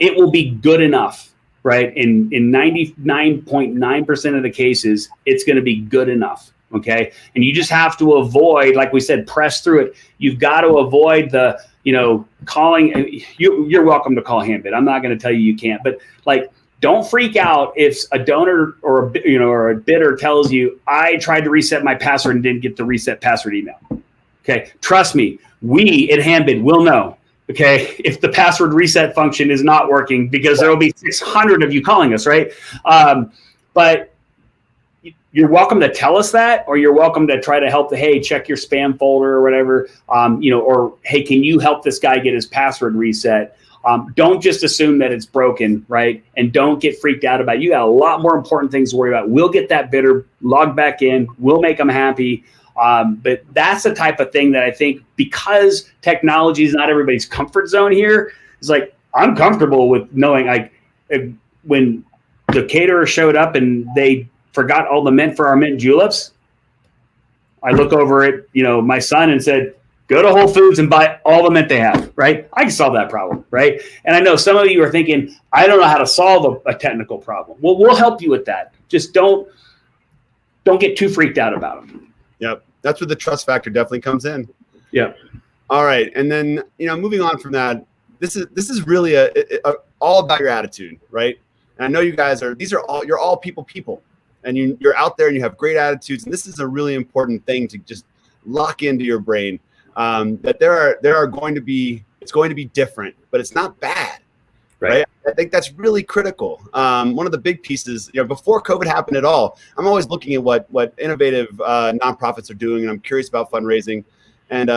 It will be good enough. Right. In 99.9% of the cases, it's going to be good enough. Okay. And you just have to avoid, like we said, press through it. You've got to avoid the, calling. You're welcome to call Handbid. I'm not going to tell you can't, but don't freak out if a donor or a bidder tells you, I tried to reset my password and didn't get the reset password email. Okay. Trust me, we at Handbid will know. Okay, if the password reset function is not working, because there will be 600 of you calling us, right? But you're welcome to tell us that, or you're welcome to try to help hey, check your spam folder or whatever, or hey, can you help this guy get his password reset? Don't just assume that it's broken, right? And don't get freaked out about it. You got a lot more important things to worry about. We'll get that bidder logged back in. We'll make them happy. But that's the type of thing that I think, because technology is not everybody's comfort zone here, it's like, I'm comfortable with knowing when the caterer showed up and they forgot all the mint for our mint juleps, I look over at, my son and said, go to Whole Foods and buy all the mint they have, right? I can solve that problem, right? And I know some of you are thinking, I don't know how to solve a technical problem. Well, we'll help you with that. Just don't don't get too freaked out about them. Yep. That's where the trust factor definitely comes in. Yeah. All right. And then, moving on from that, this is really all about your attitude, right? And I know you guys you're all people, and you're out there and you have great attitudes. And this is a really important thing to just lock into your brain, that it's going to be different, but it's not bad. Right. I think that's really critical. One of the big pieces, before COVID happened at all, I'm always looking at what innovative nonprofits are doing, and I'm curious about fundraising. And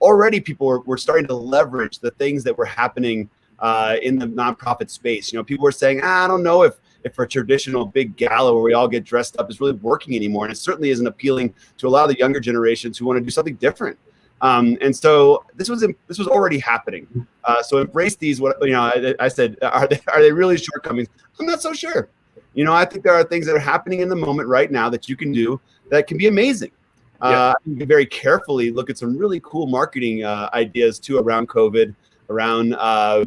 already people were starting to leverage the things that were happening in the nonprofit space. People were saying, I don't know if a traditional big gala where we all get dressed up is really working anymore, and it certainly isn't appealing to a lot of the younger generations who want to do something different. And so this was already happening. So embrace these. I said, are they really shortcomings? I'm not so sure. I think there are things that are happening in the moment right now that you can do that can be amazing. You can very carefully look at some really cool marketing ideas too around COVID, around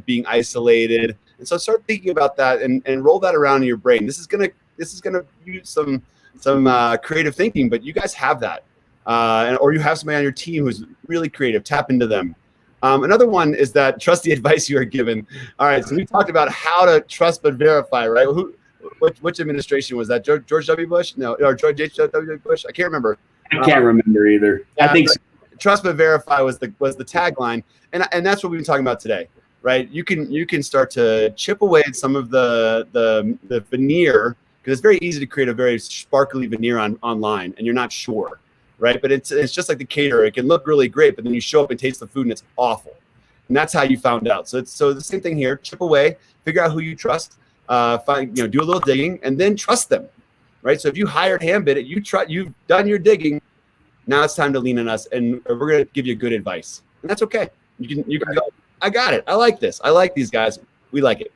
being isolated. And so start thinking about that and roll that around in your brain. This is gonna use some creative thinking, but you guys have that. Or you have somebody on your team who's really creative, tap into them. Another one is that trust the advice you are given. All right, so we talked about how to trust but verify, right? Which administration was that? George W. Bush? No, or George H.W. Bush? I can't remember. I can't remember either. I think so. Trust but verify was the tagline, and that's what we've been talking about today, right? You can start to chip away at some of the veneer, because it's very easy to create a very sparkly veneer online, and you're not sure. Right, but it's just like the caterer. It can look really great, but then you show up and taste the food and it's awful, and that's how you found out. So the same thing here. Chip away, figure out who you trust, do a little digging, and then trust them. Right. So if you hired Handbid, you've done your digging. Now it's time to lean on us, and we're going to give you good advice, and that's okay. You can go. I got it. I like this. I like these guys. We like it.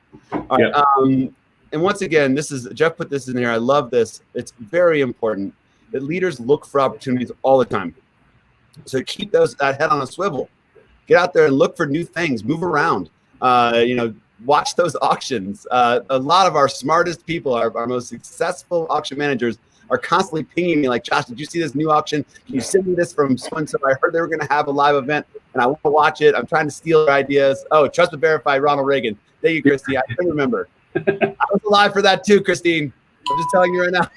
All right. And once again, Jeff put this in here. I love this. It's very important that leaders look for opportunities all the time. So keep that head on a swivel. Get out there and look for new things. Move around. Watch those auctions. A lot of our smartest people, our most successful auction managers, are constantly pinging me like, Josh, did you see this new auction? Can you send me this from so-and-so? I heard they were going to have a live event, and I want to watch it. I'm trying to steal their ideas. Oh, trust but verify, Ronald Reagan. Thank you, Christy. I can remember. I was alive for that too, Christine. I'm just telling you right now.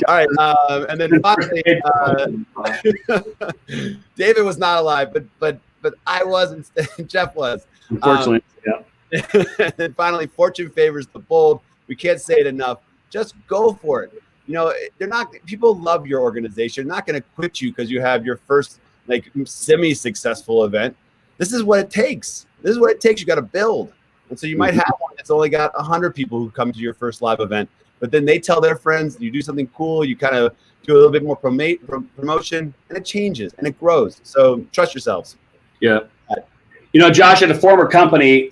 All right, and then finally, David was not alive, but I was, and Jeff was. Unfortunately, yeah. And then finally, fortune favors the bold. We can't say it enough. Just go for it. People love your organization. They're not going to quit you because you have your first semi-successful event. This is what it takes. You got to build. And so you might have one that's only got 100 people who come to your first live event. But then they tell their friends, you do something cool, you kind of do a little bit more promotion, and it changes and it grows. So trust yourselves. Yeah. Josh, at a former company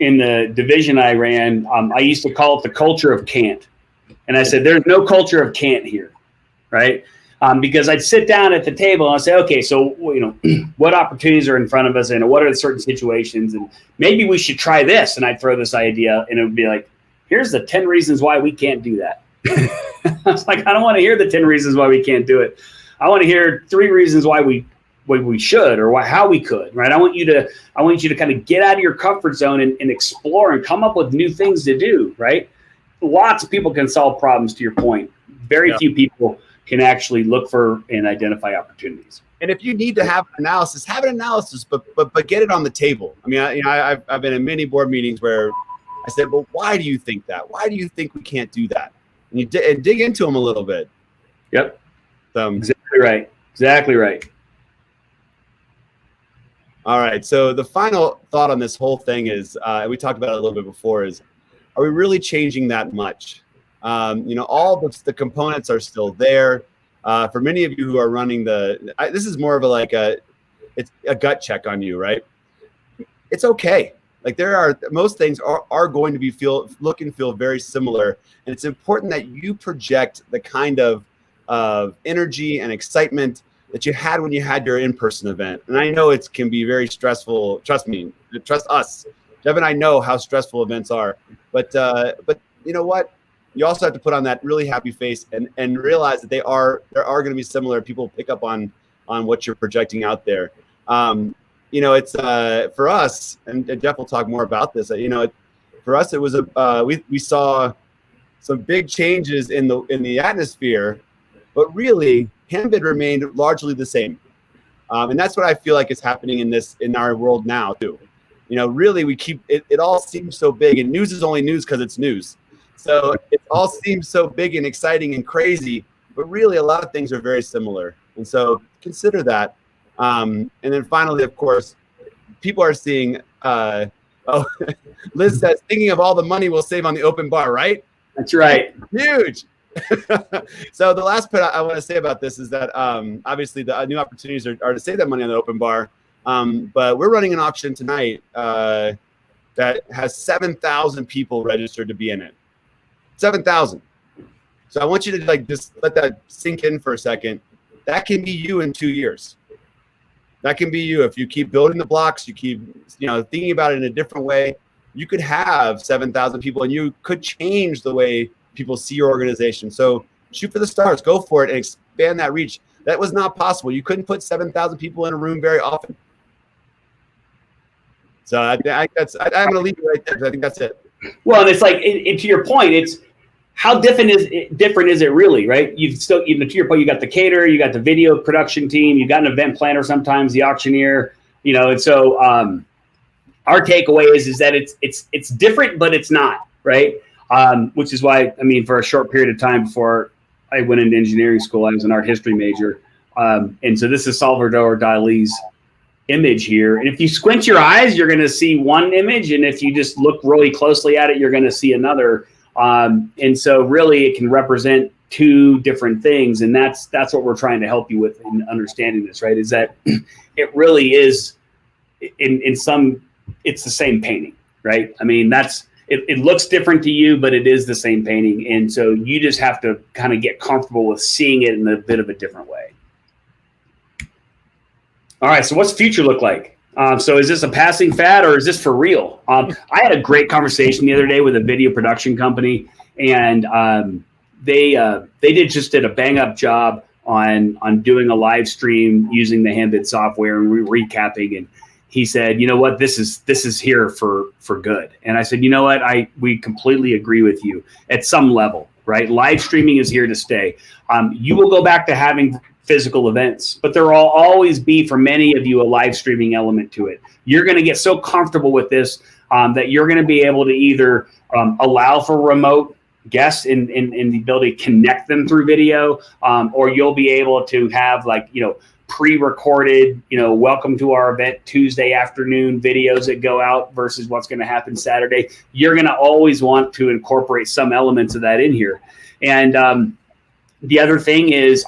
in the division I ran, I used to call it the culture of can't. And I said, there's no culture of can't here, right? Because I'd sit down at the table and I'd say, okay, so, what opportunities are in front of us and what are the certain situations? And maybe we should try this. And I'd throw this idea and it would be like, here's the 10 reasons why we can't do that. I was like, I don't want to hear the 10 reasons why we can't do it. I want to hear 3 reasons why we should, or how we could, right? I want you to kind of get out of your comfort zone and explore and come up with new things to do, right? Lots of people can solve problems, to your point. Very few people can actually look for and identify opportunities. And if you need to have an analysis, have an analysis, but get it on the table. I mean, I've been in many board meetings where I said, well, why do you think that? Why do you think we can't do that? And you dig into them a little bit. Yep. Exactly right. Exactly right. All right. So the final thought on this whole thing is, we talked about it a little bit before, is, are we really changing that much? All the components are still there. For many of you who are running this is more of it's a gut check on you, right? It's okay. Most things are going to be look and feel very similar. And it's important that you project the kind of energy and excitement that you had when you had your in-person event. And I know it can be very stressful. Trust me, trust us. Jeff and I know how stressful events are. But you know what? you also have to put on that really happy face and realize that there are going to be similar. People pick up on what you're projecting out there. It's for us, and Jeff will talk more about this. For us, it was we saw some big changes in the atmosphere, but really, Handbid remained largely the same. And that's what I feel like is happening in our world now too. Really, we keep it all seems so big, and news is only news because it's news. So it all seems so big and exciting and crazy, but really a lot of things are very similar. And so consider that. And then finally, of course, people are seeing, Liz says, thinking of all the money we'll save on the open bar, right? That's right. Huge. So the last bit I want to say about this is that obviously the new opportunities are to save that money on the open bar. But we're running an auction tonight that has 7,000 people registered to be in it. 7,000. So I want you to just let that sink in for a second. That can be you in 2 years. That can be you if you keep building the blocks. You keep thinking about it in a different way. You could have 7,000 people, and you could change the way people see your organization. So shoot for the stars. Go for it and expand that reach. That was not possible. You couldn't put 7,000 people in a room very often. So I'm going to leave you right there because I think that's it. Well, and it's like, and to your point, it's how different is it really, right? You've still, to your point, you got the caterer, you got the video production team, you got an event planner, sometimes the auctioneer, and so our takeaway is that it's different, but it's not, right? Which is why, for a short period of time before I went into engineering school, I was an art history major. And so this is Salvador Dali's image here. And if you squint your eyes, you're going to see one image. And if you just look really closely at it, you're going to see another. And so really it can represent two different things. And that's what we're trying to help you with in understanding this, right? Is that it really is in some, it's the same painting, right? It looks different to you, but it is the same painting. And so you just have to kind of get comfortable with seeing it in a bit of a different way. All right, so what's the future look like? So is this a passing fad or is this for real? I had a great conversation the other day with a video production company, and they did a bang up job on doing a live stream using the Handbid software and recapping. And he said, you know what, this is here for good. And I said, you know what, we completely agree with you at some level, right? Live streaming is here to stay. You will go back to having physical events, but there will always be, for many of you, a live streaming element to it. You're going to get so comfortable with this that you're going to be able to either allow for remote guests in the ability to connect them through video, or you'll be able to have pre-recorded, welcome to our event Tuesday afternoon videos that go out versus what's going to happen Saturday. You're going to always want to incorporate some elements of that in here. And the other thing is,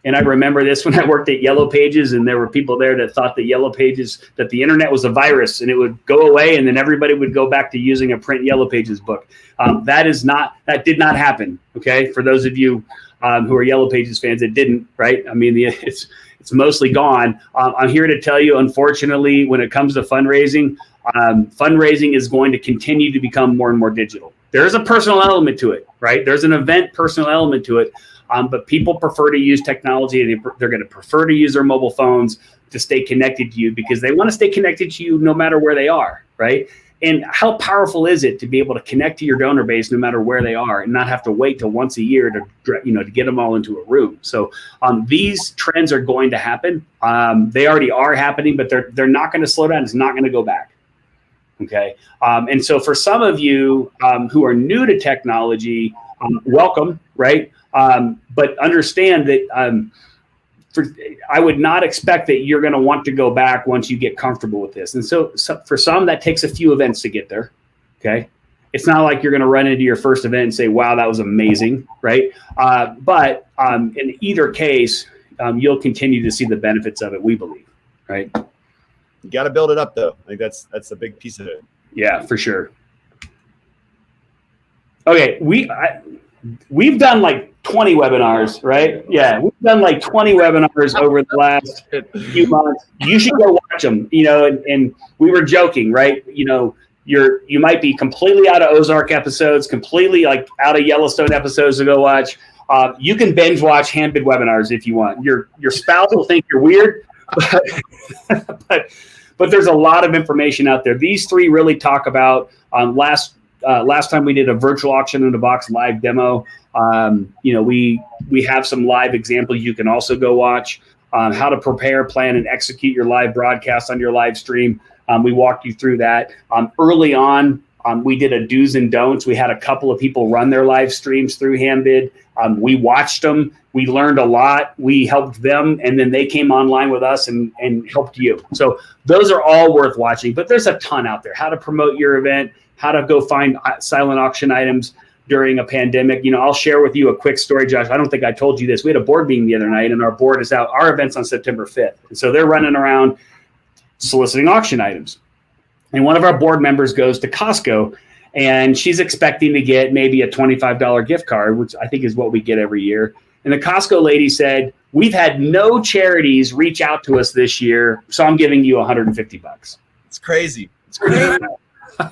and I remember this when I worked at Yellow Pages, and there were people there that thought that the internet was a virus and it would go away and then everybody would go back to using a print Yellow Pages book. That did not happen. Okay. For those of you who are Yellow Pages fans, it didn't, right? It's mostly gone. I'm here to tell you, unfortunately, when it comes to fundraising, fundraising is going to continue to become more and more digital. There's a personal element to it, right? There's an event personal element to it. But people prefer to use technology. They're going to prefer to use their mobile phones to stay connected to you because they want to stay connected to you no matter where they are, right? And how powerful is it to be able to connect to your donor base no matter where they are and not have to wait till once a year to get them all into a room? So these trends are going to happen. They already are happening, but they're not going to slow down. It's not going to go back. Okay. And so for some of you who are new to technology, welcome, right? But understand that I would not expect that you're going to want to go back once you get comfortable with this. And so for some, that takes a few events to get there. Okay. It's not like you're going to run into your first event and say, wow, that was amazing. Right. But in either case, you'll continue to see the benefits of it, we believe. Right. You got to build it up though. That's a big piece of it. Yeah, for sure. Okay. We've done like 20 webinars, right? Yeah, we've done like 20 webinars over the last few months. You should go watch them, and we were joking, right? you might be completely out of Ozark episodes, completely like out of Yellowstone episodes to go watch. You can binge watch Handbid webinars if you want. Your spouse will think you're weird, but there's a lot of information out there. These three really talk about last time we did a virtual auction in a box live demo. We have some live examples you can also go watch. How to prepare, plan, and execute your live broadcast on your live stream. We walked you through that. Early on, we did a do's and don'ts. We had a couple of people run their live streams through Handbid. We watched them. We learned a lot. We helped them, and then they came online with us and helped you. So those are all worth watching, but there's a ton out there. How to promote your event, how to go find silent auction items during a pandemic. I'll share with you a quick story, Josh. I don't think I told you this. We had a board meeting the other night, and our board is out. Our event's on September 5th. And so they're running around soliciting auction items. And one of our board members goes to Costco, and she's expecting to get maybe a $25 gift card, which I think is what we get every year. And the Costco lady said, "We've had no charities reach out to us this year, so I'm giving you $150. It's crazy. It's crazy.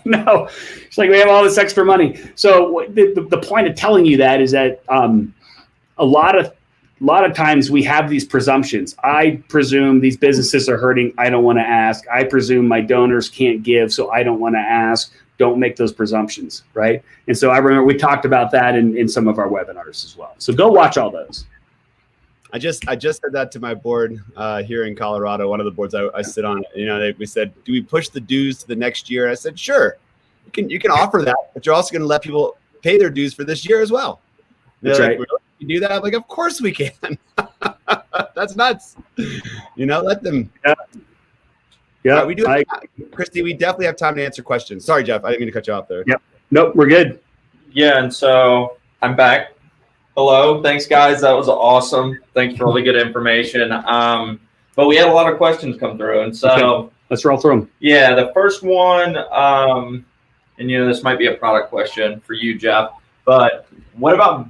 No, it's like we have all this extra money. So the point of telling you that is that a lot of times we have these presumptions. I presume these businesses are hurting. I don't want to ask. I presume my donors can't give, so I don't want to ask. Don't make those presumptions, right? And so I remember we talked about that in some of our webinars as well. So go watch all those. I just said that to my board here in Colorado, one of the boards I sit on. We said, do we push the dues to the next year? I said, sure, you can offer that, but you're also going to let people pay their dues for this year as well. That's right. You do that? I'm like, of course we can. That's nuts. Let them. Yeah. We do. Christy, we definitely have time to answer questions. Sorry, Jeff. I didn't mean to cut you off there. Yep. Nope. We're good. Yeah, and so I'm back. Hello. Thanks, guys. That was awesome. Thanks for all the good information. But we had a lot of questions come through, and so okay. Let's roll through them. Yeah, the first one, and this might be a product question for you, Jeff, but what about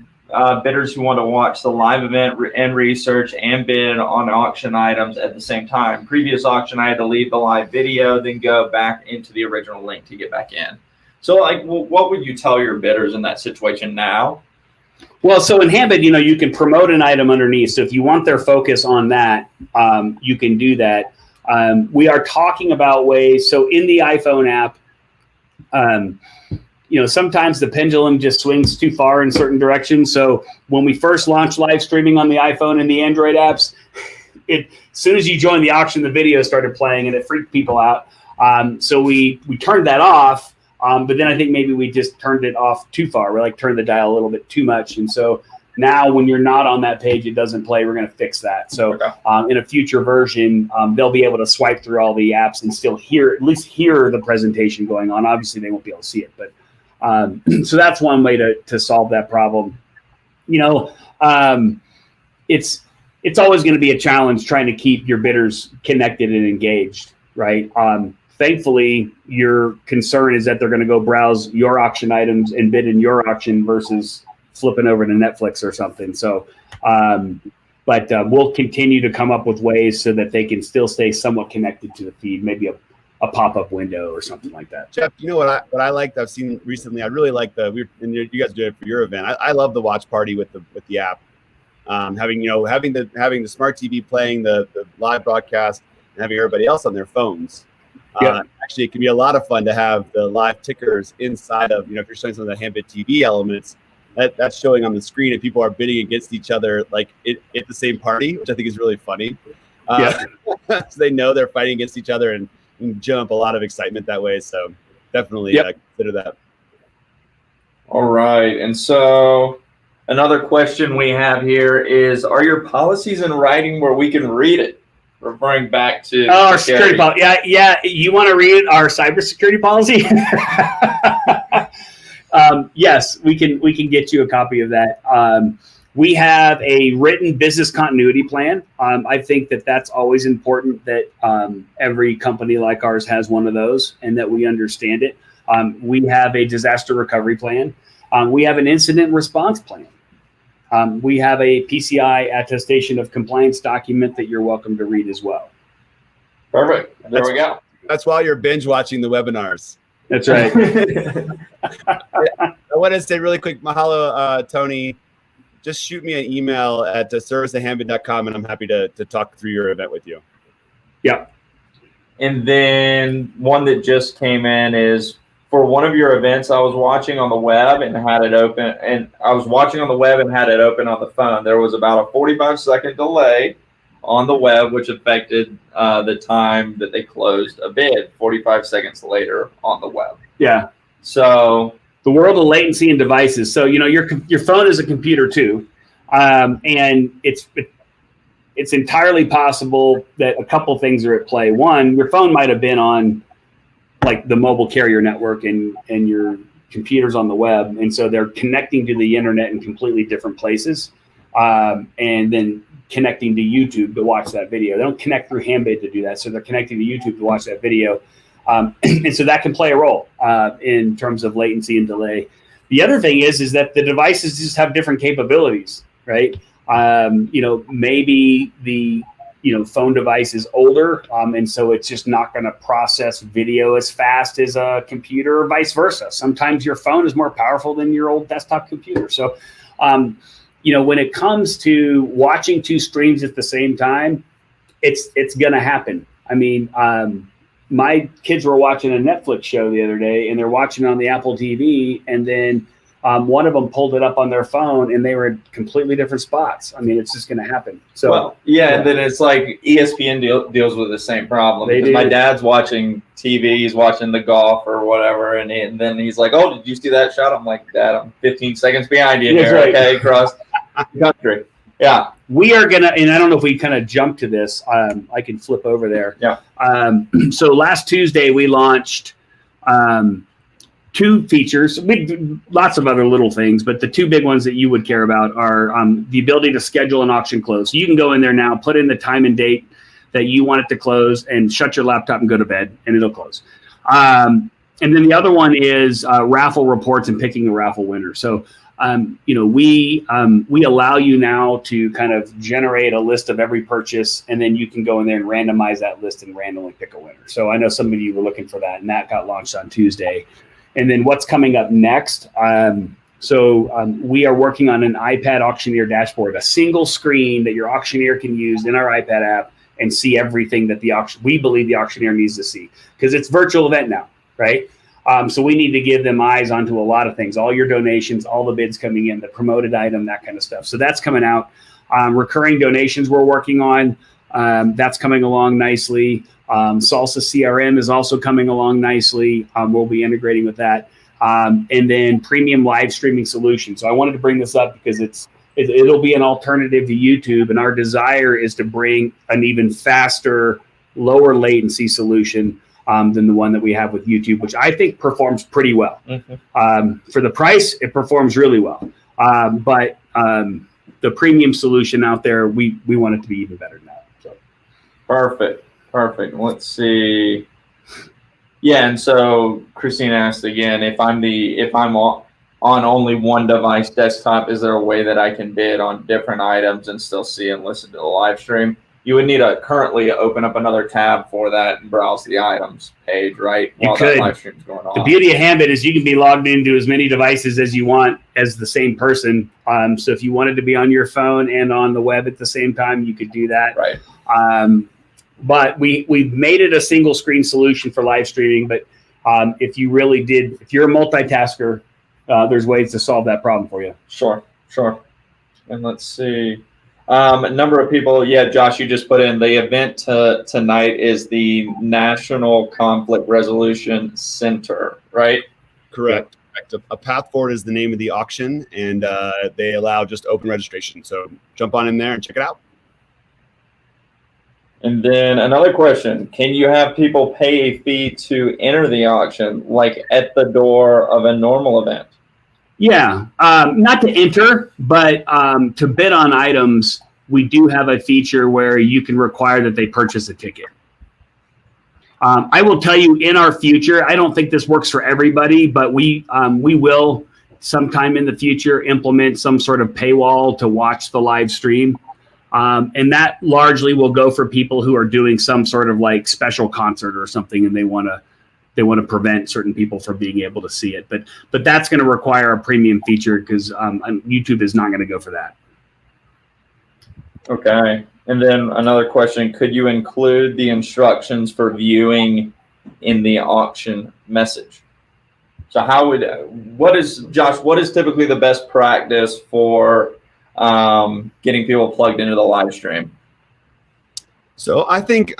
bidders who want to watch the live event and research and bid on auction items at the same time? Previous auction, I had to leave the live video, then go back into the original link to get back in. So, what would you tell your bidders in that situation now? Well, so in Handbid, you can promote an item underneath. So if you want their focus on that, you can do that. We are talking about ways. So in the iPhone app, sometimes the pendulum just swings too far in certain directions. So when we first launched live streaming on the iPhone and the Android apps, as soon as you joined the auction, the video started playing and it freaked people out. So we turned that off. But then I think maybe we just turned it off too far. We turned the dial a little bit too much. And so now when you're not on that page, it doesn't play. We're going to fix that. So in a future version, they'll be able to swipe through all the apps and still at least hear the presentation going on. Obviously, they won't be able to see it. But so that's one way to solve that problem. It's always going to be a challenge trying to keep your bidders connected and engaged, right? Thankfully, your concern is that they're going to go browse your auction items and bid in your auction versus flipping over to Netflix or something. So, but we'll continue to come up with ways so that they can still stay somewhat connected to the feed, maybe a pop-up window or something like that. Jeff, what I liked I've seen recently, I really like and you guys do it for your event. I love the watch party with the app. Having the smart TV playing the live broadcast and having everybody else on their phones. Actually, it can be a lot of fun to have the live tickers inside of, if you're showing some of the Handbid TV elements, that's showing on the screen and people are bidding against each other at the same party, which I think is really funny. So they know they're fighting against each other and jump a lot of excitement that way. So definitely consider that. All right. And so another question we have here is, are your policies in writing where we can read it? Referring back to our security policy. Yeah. You want to read our cybersecurity policy? Yes, we can get you a copy of that. We have a written business continuity plan. I think that's always important that every company like ours has one of those and that we understand it. We have a disaster recovery plan. We have an incident response plan. We have a PCI attestation of compliance document that you're welcome to read as well. Perfect. There we go. That's while you're binge watching the webinars. That's right. I want to say really quick, mahalo, Tony. Just shoot me an email at service@handbid.com, and I'm happy to talk through your event with you. Yeah. And then one that just came in is for one of your events I was watching on the web and had it open, and I was watching on the web and had it open on the phone. There was about a 45-second delay on the web, which affected the time that they closed a bid 45 seconds later on the web. Yeah. So the world of latency and devices. So, your phone is a computer too. And it's entirely possible that a couple things are at play. One, your phone might have been on like the mobile carrier network and your computer's on the web. And so they're connecting to the internet in completely different places. And then connecting to YouTube to watch that video. They don't connect through Handbid to do that. So they're connecting to YouTube to watch that video. And so that can play a role in terms of latency and delay. The other thing is that the devices just have different capabilities, right? Maybe the phone device is older, and so it's just not going to process video as fast as a computer, or vice versa. Sometimes your phone is more powerful than your old desktop computer. So, when it comes to watching two streams at the same time, it's going to happen. I mean, my kids were watching a Netflix show the other day, and they're watching it on the Apple TV, and then one of them pulled it up on their phone, and they were in completely different spots. I mean, it's just going to happen. So, and then it's like ESPN deals with the same problem. They because do. My dad's watching TV, he's watching the golf or whatever, and then he's like, "Oh, did you see that shot?" I'm like, "Dad, I'm 15 seconds behind you That's here, right. okay, across the country." Yeah. We are going to, and I don't know if we kind of jump to this. I can flip over there. Yeah. So last Tuesday, we launched two features, lots of other little things, but the two big ones that you would care about are the ability to schedule an auction close. So you can go in there now, put in the time and date that you want it to close, and shut your laptop and go to bed, and it'll close. And then the other one is raffle reports and picking a raffle winner. So we allow you now to kind of generate a list of every purchase, and then you can go in there and randomize that list and randomly pick a winner. So I know some of you were looking for that, and that got launched on Tuesday. And then what's coming up next? We are working on an iPad auctioneer dashboard, a single screen that your auctioneer can use in our iPad app and see everything that we believe the auctioneer needs to see, because it's virtual event now, right? So we need to give them eyes onto a lot of things, all your donations, all the bids coming in, the promoted item, that kind of stuff. So that's coming out. Recurring donations we're working on. That's coming along nicely. Salsa CRM is also coming along nicely. We'll be integrating with that. And then premium live streaming solution. So I wanted to bring this up because it'll be an alternative to YouTube. And our desire is to bring an even faster, lower latency solution than the one that we have with YouTube, which I think performs pretty well. Mm-hmm. For the price, it performs really well. But the premium solution out there, we want it to be even better than that. So. Perfect. Let's see. Yeah, and so Christine asked again, if I'm on only one device desktop, is there a way that I can bid on different items and still see and listen to the live stream? You would need to currently open up another tab for that and browse the items page, right? While that live stream's going on. The beauty of Handbid is you can be logged into as many devices as you want as the same person. So if you wanted to be on your phone and on the web at the same time, you could do that. Right. But we've made it a single screen solution for live streaming. But if you're a multitasker, there's ways to solve that problem for you. Sure. And let's see. A number of people, Josh, you just put in the event tonight is the National Conflict Resolution Center, right? Correct. A Path Forward is the name of the auction, and they allow just open registration. So jump on in there and check it out. And then another question, can you have people pay a fee to enter the auction, like at the door of a normal event? Yeah, not to enter, but to bid on items, we do have a feature where you can require that they purchase a ticket. I will tell you in our future, I don't think this works for everybody, but we will sometime in the future implement some sort of paywall to watch the live stream. And that largely will go for people who are doing some sort of like special concert or something, and they want to they want to prevent certain people from being able to see it. But that's going to require a premium feature because YouTube is not going to go for that. Okay. And then another question, could you include the instructions for viewing in the auction message? So what is typically the best practice for getting people plugged into the live stream? So I think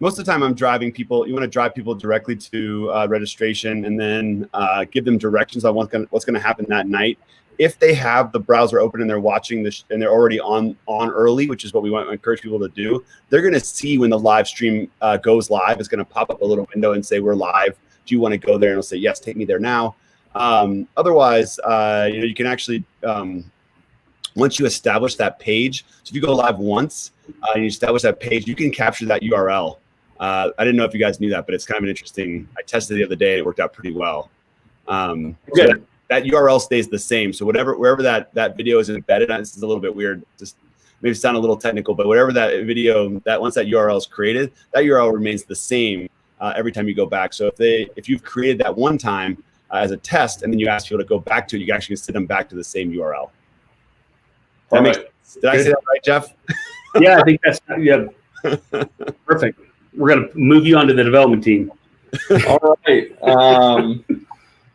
most of the time I'm driving people. You want to drive people directly to registration and then give them directions on what's going to happen that night. If they have the browser open and they're watching this and they're already on early, which is what we want to encourage people to do, they're going to see when the live stream goes live. It's going to pop up a little window and say, we're live. Do you want to go there? And it'll say, yes, take me there now. Otherwise, you can actually, once you establish that page, so if you go live once and you establish that page, you can capture that URL. I didn't know if you guys knew that, but it's kind of an interesting, I tested it the other day and it worked out pretty well. So that URL stays the same. So wherever that video is embedded, this is a little bit weird, just maybe sound a little technical, but whatever that video, once that URL is created, that URL remains the same every time you go back. So if you've created that one time as a test, and then you ask people to go back to it, you can actually send them back to the same URL. That makes sense. Did I say that right, Jeff? Yeah, I think that's perfect. We're going to move you onto the development team. All right.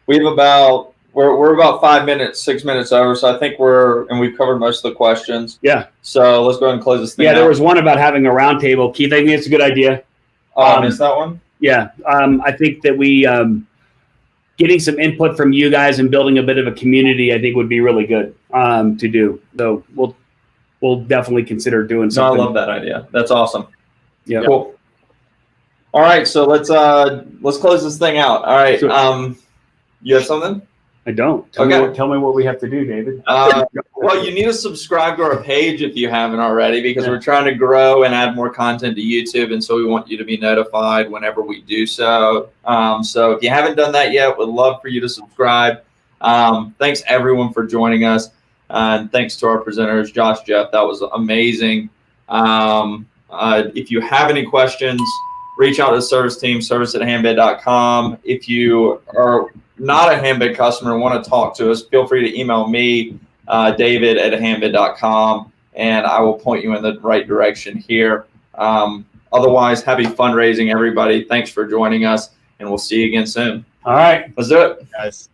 We're about 6 minutes over, so I think we've covered most of the questions. Yeah. So let's go ahead and close this thing out. There was one about having a round table. Keith, I think it's a good idea. Oh, I missed that one? Yeah. I think that we getting some input from you guys and building a bit of a community, I think would be really good to do. So we'll definitely consider doing something. No, I love that idea. That's awesome. Yeah. Cool. All right, so let's close this thing out. All right. Sure. You have something? I don't. Tell me what we have to do, David. Well, you need to subscribe to our page if you haven't already, because we're trying to grow and add more content to YouTube, and so we want you to be notified whenever we do so. So if you haven't done that yet, we'd love for you to subscribe. Thanks everyone for joining us, and thanks to our presenters, Josh, Jeff. That was amazing. If you have any questions, reach out to the service team, service@handbid.com. If you are not a Handbid customer and want to talk to us, feel free to email me, david@handbid.com, and I will point you in the right direction here. Otherwise, happy fundraising, everybody. Thanks for joining us, and we'll see you again soon. All right. Let's do it. Guys.